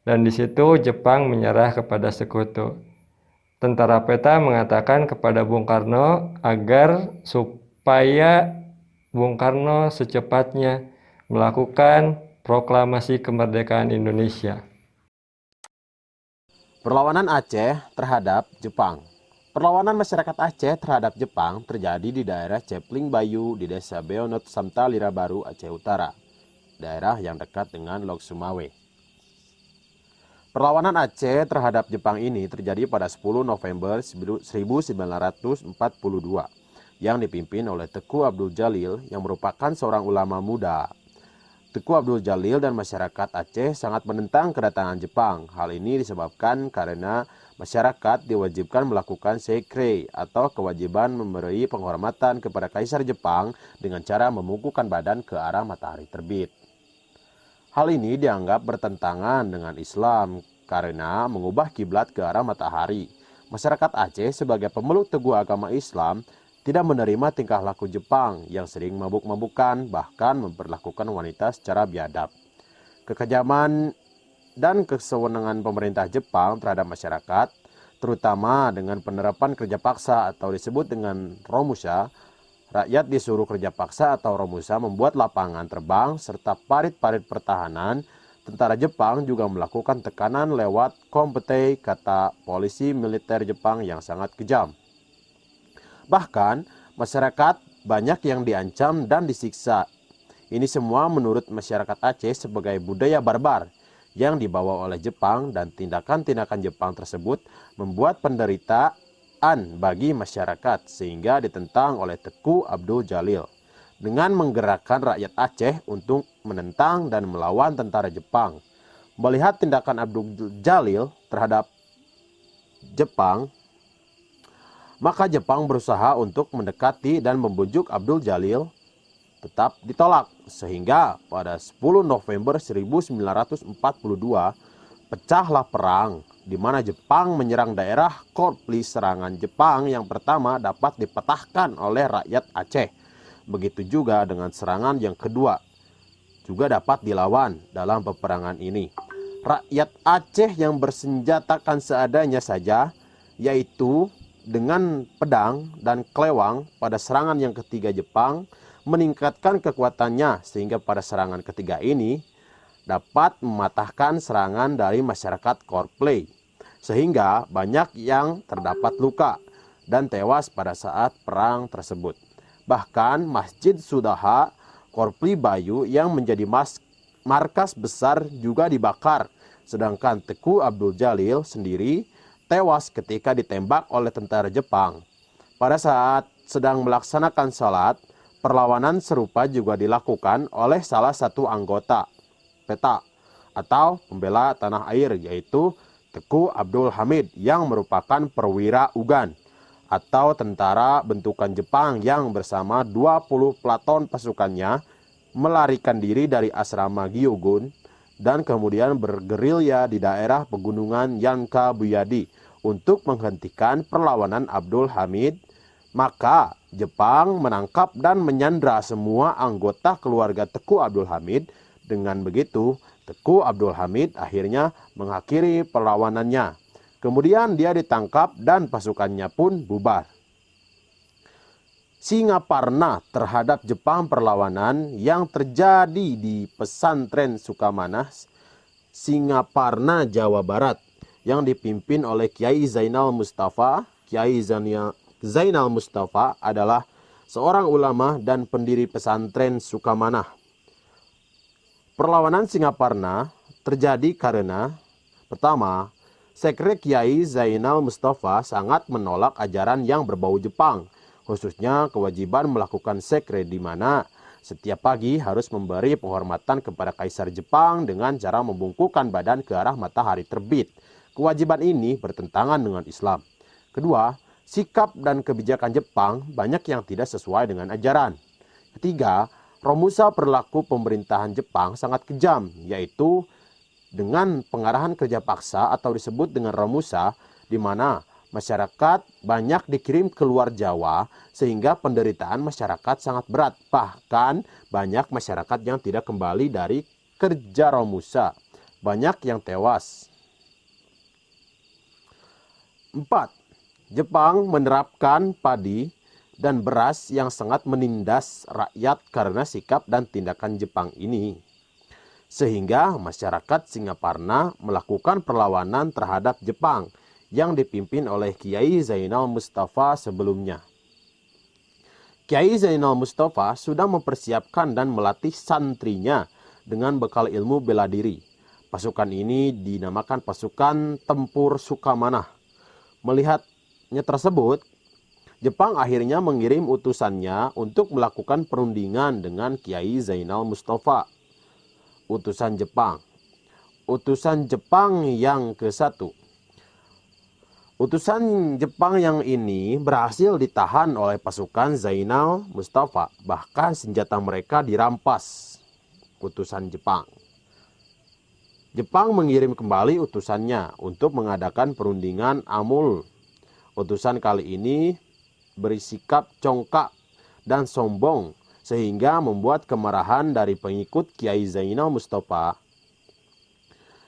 Dan di situ Jepang menyerah kepada sekutu. Tentara PETA mengatakan kepada Bung Karno agar supaya Bung Karno secepatnya melakukan proklamasi kemerdekaan Indonesia. Perlawanan Aceh terhadap Jepang. Perlawanan masyarakat Aceh terhadap Jepang terjadi di daerah Cepling Bayu di desa Beonot Samta Lira Baru, Aceh Utara, daerah yang dekat dengan Lok Sumawe. Perlawanan Aceh terhadap Jepang ini terjadi pada 10 November 1942 yang dipimpin oleh Teku Abdul Jalil yang merupakan seorang ulama muda. Teku Abdul Jalil dan masyarakat Aceh sangat menentang kedatangan Jepang. Hal ini disebabkan karena masyarakat diwajibkan melakukan sekre atau kewajiban memberi penghormatan kepada Kaisar Jepang dengan cara memungkukan badan ke arah matahari terbit. Hal ini dianggap bertentangan dengan Islam karena mengubah kiblat ke arah matahari. Masyarakat Aceh sebagai pemeluk teguh agama Islam tidak menerima tingkah laku Jepang yang sering mabuk-mabukan, bahkan memperlakukan wanita secara biadab. Kekejaman dan kesewenangan pemerintah Jepang terhadap masyarakat, terutama dengan penerapan kerja paksa atau disebut dengan Romusa, rakyat disuruh kerja paksa atau Romusa membuat lapangan terbang serta parit-parit pertahanan. Tentara Jepang juga melakukan tekanan lewat kompete, kata polisi militer Jepang yang sangat kejam. Bahkan, masyarakat banyak yang diancam dan disiksa. Ini semua menurut masyarakat Aceh sebagai budaya barbar yang dibawa oleh Jepang, dan tindakan-tindakan Jepang tersebut membuat penderitaan bagi masyarakat sehingga ditentang oleh Teku Abdul Jalil dengan menggerakkan rakyat Aceh untuk menentang dan melawan tentara Jepang. Melihat tindakan Abdul Jalil terhadap Jepang, maka Jepang berusaha untuk mendekati dan membujuk Abdul Jalil, tetap ditolak. Sehingga pada 10 November 1942 pecahlah perang di mana Jepang menyerang daerah Korpli. Serangan Jepang yang pertama dapat dipatahkan oleh rakyat Aceh. Begitu juga dengan serangan yang kedua juga dapat dilawan dalam peperangan ini. Rakyat Aceh yang bersenjatakan seadanya saja, yaitu dengan pedang dan kelewang pada serangan yang ketiga Jepang meningkatkan kekuatannya sehingga pada serangan ketiga ini dapat mematahkan serangan dari masyarakat Korpli, sehingga banyak yang terdapat luka dan tewas pada saat perang tersebut. Bahkan Masjid Sudaha Korpli Bayu yang menjadi markas besar juga dibakar, sedangkan Teku Abdul Jalil sendiri tewas ketika ditembak oleh tentara Jepang. Pada saat sedang melaksanakan salat, perlawanan serupa juga dilakukan oleh salah satu anggota PETA atau pembela tanah air, yaitu Teku Abdul Hamid yang merupakan perwira Ugan atau tentara bentukan Jepang yang bersama 20 pelaton pasukannya melarikan diri dari asrama Gyogun dan kemudian bergerilya di daerah pegunungan Yanka Buyadi untuk menghentikan perlawanan Abdul Hamid. Maka Jepang menangkap dan menyandra semua anggota keluarga Teku Abdul Hamid. Dengan begitu, Teku Abdul Hamid akhirnya mengakhiri perlawanannya. Kemudian dia ditangkap dan pasukannya pun bubar. Singaparna terhadap Jepang, perlawanan yang terjadi di pesantren Sukamanah, Singaparna, Jawa Barat, yang dipimpin oleh Kiai Zainal Mustafa, Zainal Mustafa adalah seorang ulama dan pendiri pesantren Sukamanah. Perlawanan Singaparna terjadi karena pertama, Sekre Kiai Zainal Mustafa sangat menolak ajaran yang berbau Jepang, khususnya kewajiban melakukan sekre di mana setiap pagi harus memberi penghormatan kepada Kaisar Jepang dengan cara membungkukkan badan ke arah matahari terbit. Kewajiban ini bertentangan dengan Islam. Kedua, sikap dan kebijakan Jepang banyak yang tidak sesuai dengan ajaran. Ketiga, Romusa perilaku pemerintahan Jepang sangat kejam, yaitu dengan pengarahan kerja paksa atau disebut dengan Romusa, di mana masyarakat banyak dikirim keluar Jawa sehingga penderitaan masyarakat sangat berat. Bahkan banyak masyarakat yang tidak kembali dari kerja Romusa. Banyak yang tewas. 4. Jepang menerapkan padi dan beras yang sangat menindas rakyat karena sikap dan tindakan Jepang ini. Sehingga masyarakat Singaparna melakukan perlawanan terhadap Jepang yang dipimpin oleh Kiai Zainal Mustafa sebelumnya. Kiai Zainal Mustafa sudah mempersiapkan dan melatih santrinya dengan bekal ilmu bela diri. Pasukan ini dinamakan pasukan tempur Sukamanah. Melihatnya tersebut, Jepang akhirnya mengirim utusannya untuk melakukan perundingan dengan Kiai Zainal Mustafa. Utusan Jepang. Utusan Jepang yang ke-1. Utusan Jepang yang ini berhasil ditahan oleh pasukan Zainal Mustafa. Bahkan senjata mereka dirampas utusan Jepang. Jepang mengirim kembali utusannya untuk mengadakan perundingan Amul. Utusan kali ini bersikap congkak dan sombong sehingga membuat kemarahan dari pengikut Kiai Zainal Mustafa.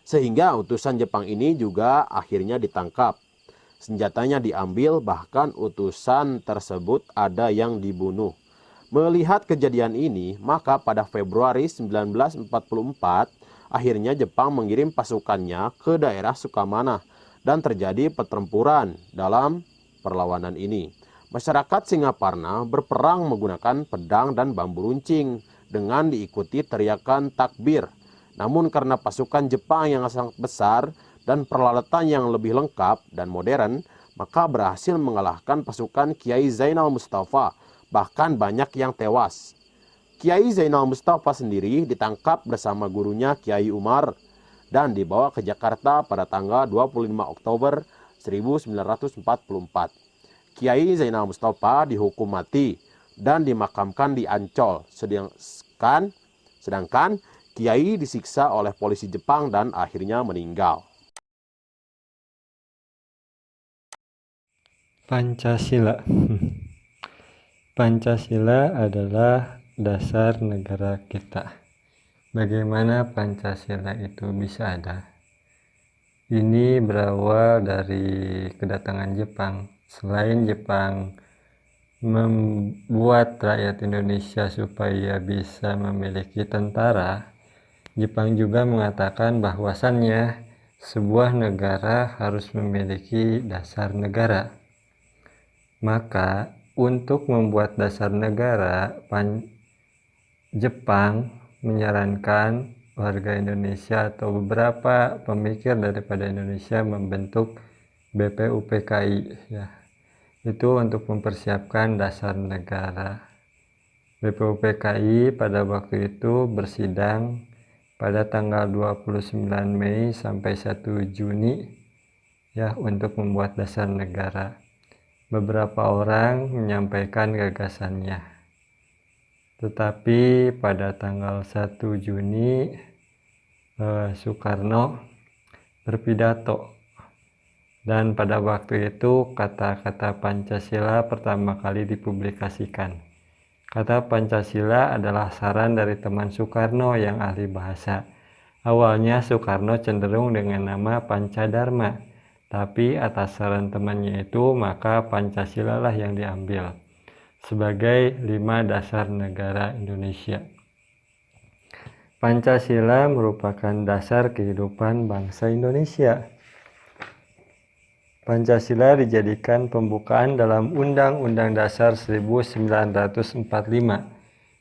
Sehingga utusan Jepang ini juga akhirnya ditangkap. Senjatanya diambil, bahkan utusan tersebut ada yang dibunuh. Melihat kejadian ini, maka pada Februari 1944 akhirnya Jepang mengirim pasukannya ke daerah Sukamanah dan terjadi pertempuran dalam perlawanan ini. Masyarakat Singaparna berperang menggunakan pedang dan bambu runcing dengan diikuti teriakan takbir. Namun karena pasukan Jepang yang sangat besar dan peralatan yang lebih lengkap dan modern, maka berhasil mengalahkan pasukan Kiai Zainal Mustafa, bahkan banyak yang tewas. Kiai Zainal Mustafa sendiri ditangkap bersama gurunya Kiai Umar dan dibawa ke Jakarta pada tanggal 25 Oktober 1944. Kiai Zainal Mustafa dihukum mati dan dimakamkan di Ancol, sedangkan Kiai disiksa oleh polisi Jepang dan akhirnya meninggal. Pancasila. Pancasila adalah dasar negara kita. Bagaimana Pancasila itu bisa ada? Ini berawal dari kedatangan Jepang. Selain Jepang membuat rakyat Indonesia supaya bisa memiliki tentara, Jepang juga mengatakan bahwasannya sebuah negara harus memiliki dasar negara. Maka untuk membuat dasar negara, Jepang menyarankan warga Indonesia atau beberapa pemikir daripada Indonesia membentuk BPUPKI, ya. Itu untuk mempersiapkan dasar negara. BPUPKI pada waktu itu bersidang pada tanggal 29 Mei sampai 1 Juni ya untuk membuat dasar negara. Beberapa orang menyampaikan gagasannya. Tetapi pada tanggal 1 Juni Soekarno berpidato. Dan pada waktu itu kata-kata Pancasila pertama kali dipublikasikan. Kata Pancasila adalah saran dari teman Soekarno yang ahli bahasa. Awalnya Soekarno cenderung dengan nama Pancadharma, tapi atas saran temannya itu maka Pancasila lah yang diambil sebagai 5 dasar negara Indonesia. Pancasila merupakan dasar kehidupan bangsa Indonesia. Pancasila dijadikan pembukaan dalam Undang-Undang Dasar 1945,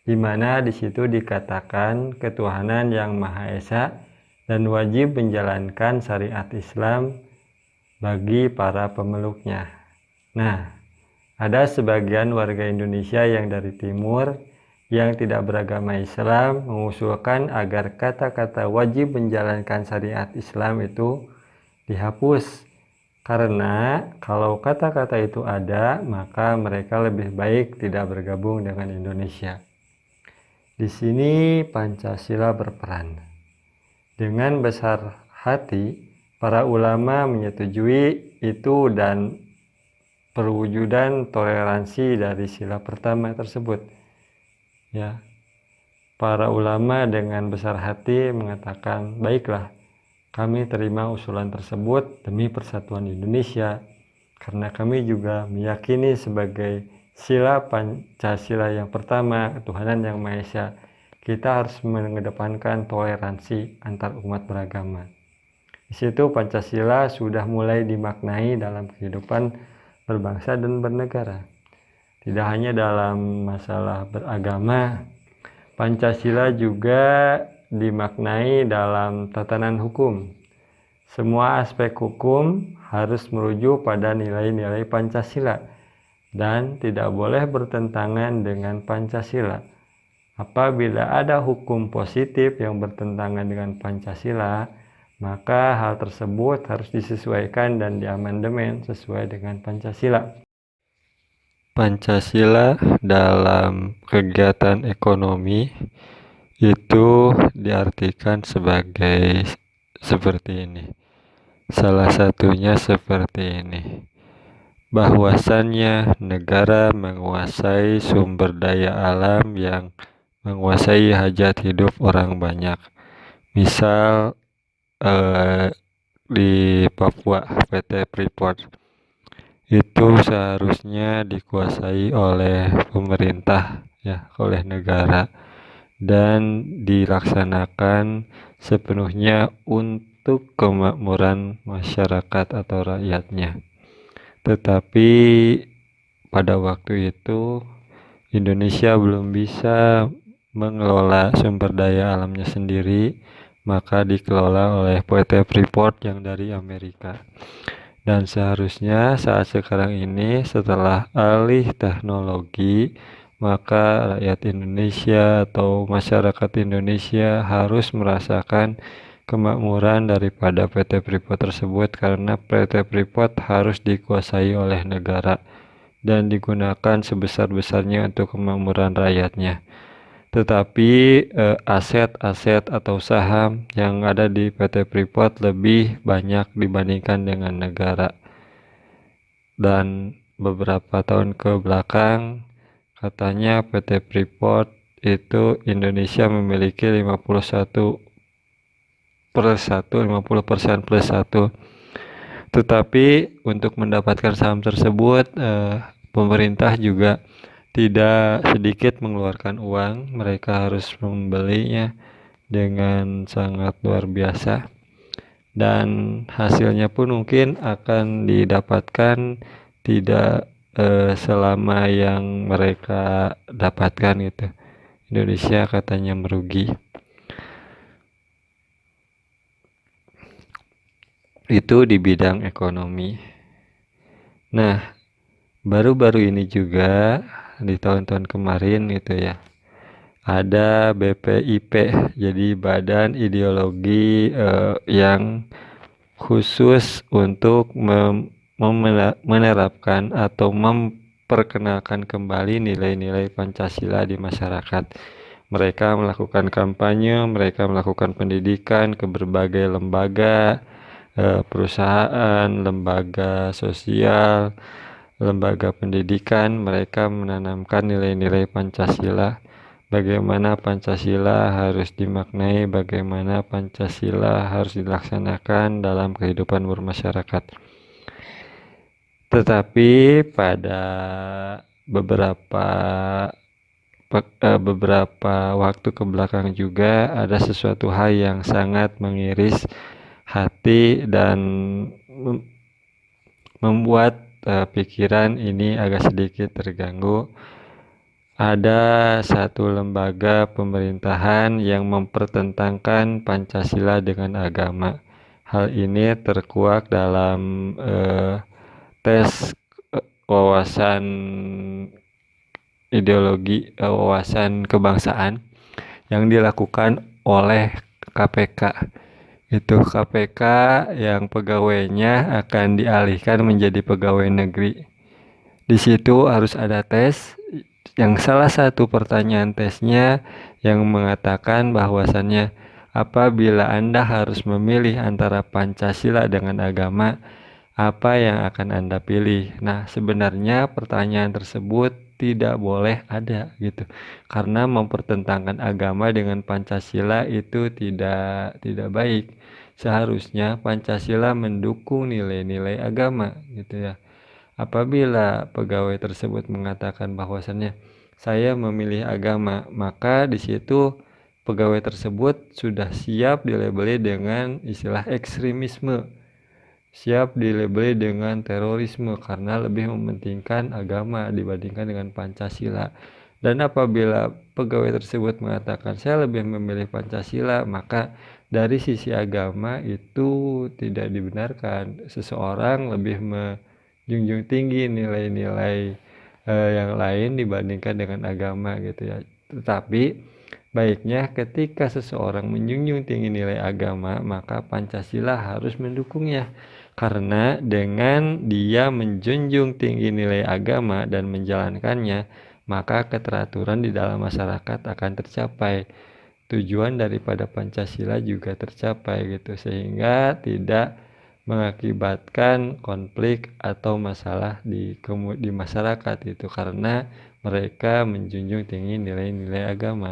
di mana di situ dikatakan ketuhanan yang Maha Esa dan wajib menjalankan syariat Islam bagi para pemeluknya. Nah, ada sebagian warga Indonesia yang dari timur yang tidak beragama Islam mengusulkan agar kata-kata wajib menjalankan syariat Islam itu dihapus. Karena kalau kata-kata itu ada, maka mereka lebih baik tidak bergabung dengan Indonesia. Di sini Pancasila berperan. Dengan besar hati, para ulama menyetujui itu dan perwujudan toleransi dari sila pertama tersebut. Ya, para ulama dengan besar hati mengatakan, baiklah, kami terima usulan tersebut demi persatuan Indonesia, karena kami juga meyakini sebagai sila Pancasila yang pertama, ketuhanan yang Maha Esa, kita harus mengedepankan toleransi antar umat beragama. Di situ Pancasila sudah mulai dimaknai dalam kehidupan berbangsa dan bernegara. Tidak hanya dalam masalah beragama, Pancasila juga dimaknai dalam tatanan hukum. Semua aspek hukum harus merujuk pada nilai-nilai Pancasila dan tidak boleh bertentangan dengan Pancasila. Apabila ada hukum positif yang bertentangan dengan Pancasila, maka hal tersebut harus disesuaikan dan diamandemen sesuai dengan Pancasila. Pancasila dalam kegiatan ekonomi itu diartikan sebagai seperti ini. Salah satunya seperti ini. Bahwasannya negara menguasai sumber daya alam yang menguasai hajat hidup orang banyak. Misal di Papua, PT Freeport itu seharusnya dikuasai oleh pemerintah, ya, oleh negara, dan dilaksanakan sepenuhnya untuk kemakmuran masyarakat atau rakyatnya. Tetapi pada waktu itu Indonesia belum bisa mengelola sumber daya alamnya sendiri, maka dikelola oleh PT Freeport yang dari Amerika. Dan seharusnya saat sekarang ini setelah alih teknologi, maka rakyat Indonesia atau masyarakat Indonesia harus merasakan kemakmuran daripada PT Freeport tersebut, karena PT Freeport harus dikuasai oleh negara dan digunakan sebesar-besarnya untuk kemakmuran rakyatnya. Tetapi aset-aset atau saham yang ada di PT Freeport lebih banyak dibandingkan dengan negara. Dan beberapa tahun ke belakang katanya PT Freeport itu Indonesia memiliki 50% plus 1. Tetapi untuk mendapatkan saham tersebut pemerintah juga tidak sedikit mengeluarkan uang. Mereka harus membelinya dengan sangat luar biasa, dan hasilnya pun mungkin akan didapatkan tidak selama yang mereka dapatkan gitu. Indonesia katanya merugi. Itu di bidang ekonomi. Nah, baru-baru ini juga di tahun-tahun kemarin gitu ya, ada BPIP, jadi Badan Ideologi yang khusus untuk menerapkan atau memperkenalkan kembali nilai-nilai Pancasila di masyarakat. Mereka melakukan kampanye, mereka melakukan pendidikan ke berbagai lembaga, perusahaan, lembaga sosial, lembaga pendidikan. Mereka menanamkan nilai-nilai Pancasila, bagaimana Pancasila harus dimaknai, bagaimana Pancasila harus dilaksanakan dalam kehidupan bermasyarakat. Tetapi pada beberapa waktu ke belakang juga ada sesuatu hal yang sangat mengiris hati dan membuat pikiran ini agak sedikit terganggu. Ada satu lembaga pemerintahan yang mempertentangkan Pancasila dengan agama. Hal ini terkuak dalam tes wawasan ideologi, wawasan kebangsaan yang dilakukan oleh KPK. Itu KPK yang pegawainya akan dialihkan menjadi pegawai negeri. Di situ harus ada tes yang salah satu pertanyaan tesnya yang mengatakan bahwasannya apabila Anda harus memilih antara Pancasila dengan agama, apa yang akan Anda pilih? Nah, sebenarnya pertanyaan tersebut tidak boleh ada gitu. Karena mempertentangkan agama dengan Pancasila itu tidak baik. Seharusnya Pancasila mendukung nilai-nilai agama gitu ya. Apabila pegawai tersebut mengatakan bahwasannya saya memilih agama, maka di situ pegawai tersebut sudah siap dilabeli dengan istilah ekstremisme, siap dilabeli dengan terorisme karena lebih mementingkan agama dibandingkan dengan Pancasila. Dan apabila pegawai tersebut mengatakan saya lebih memilih Pancasila, maka dari sisi agama itu tidak dibenarkan. Seseorang lebih menjunjung tinggi nilai-nilai yang lain dibandingkan dengan agama gitu ya. Tetapi baiknya ketika seseorang menjunjung tinggi nilai agama, maka Pancasila harus mendukungnya. Karena dengan dia menjunjung tinggi nilai agama dan menjalankannya, maka keteraturan di dalam masyarakat akan tercapai. Tujuan daripada Pancasila juga tercapai gitu, sehingga tidak mengakibatkan konflik atau masalah di masyarakat itu karena mereka menjunjung tinggi nilai-nilai agama.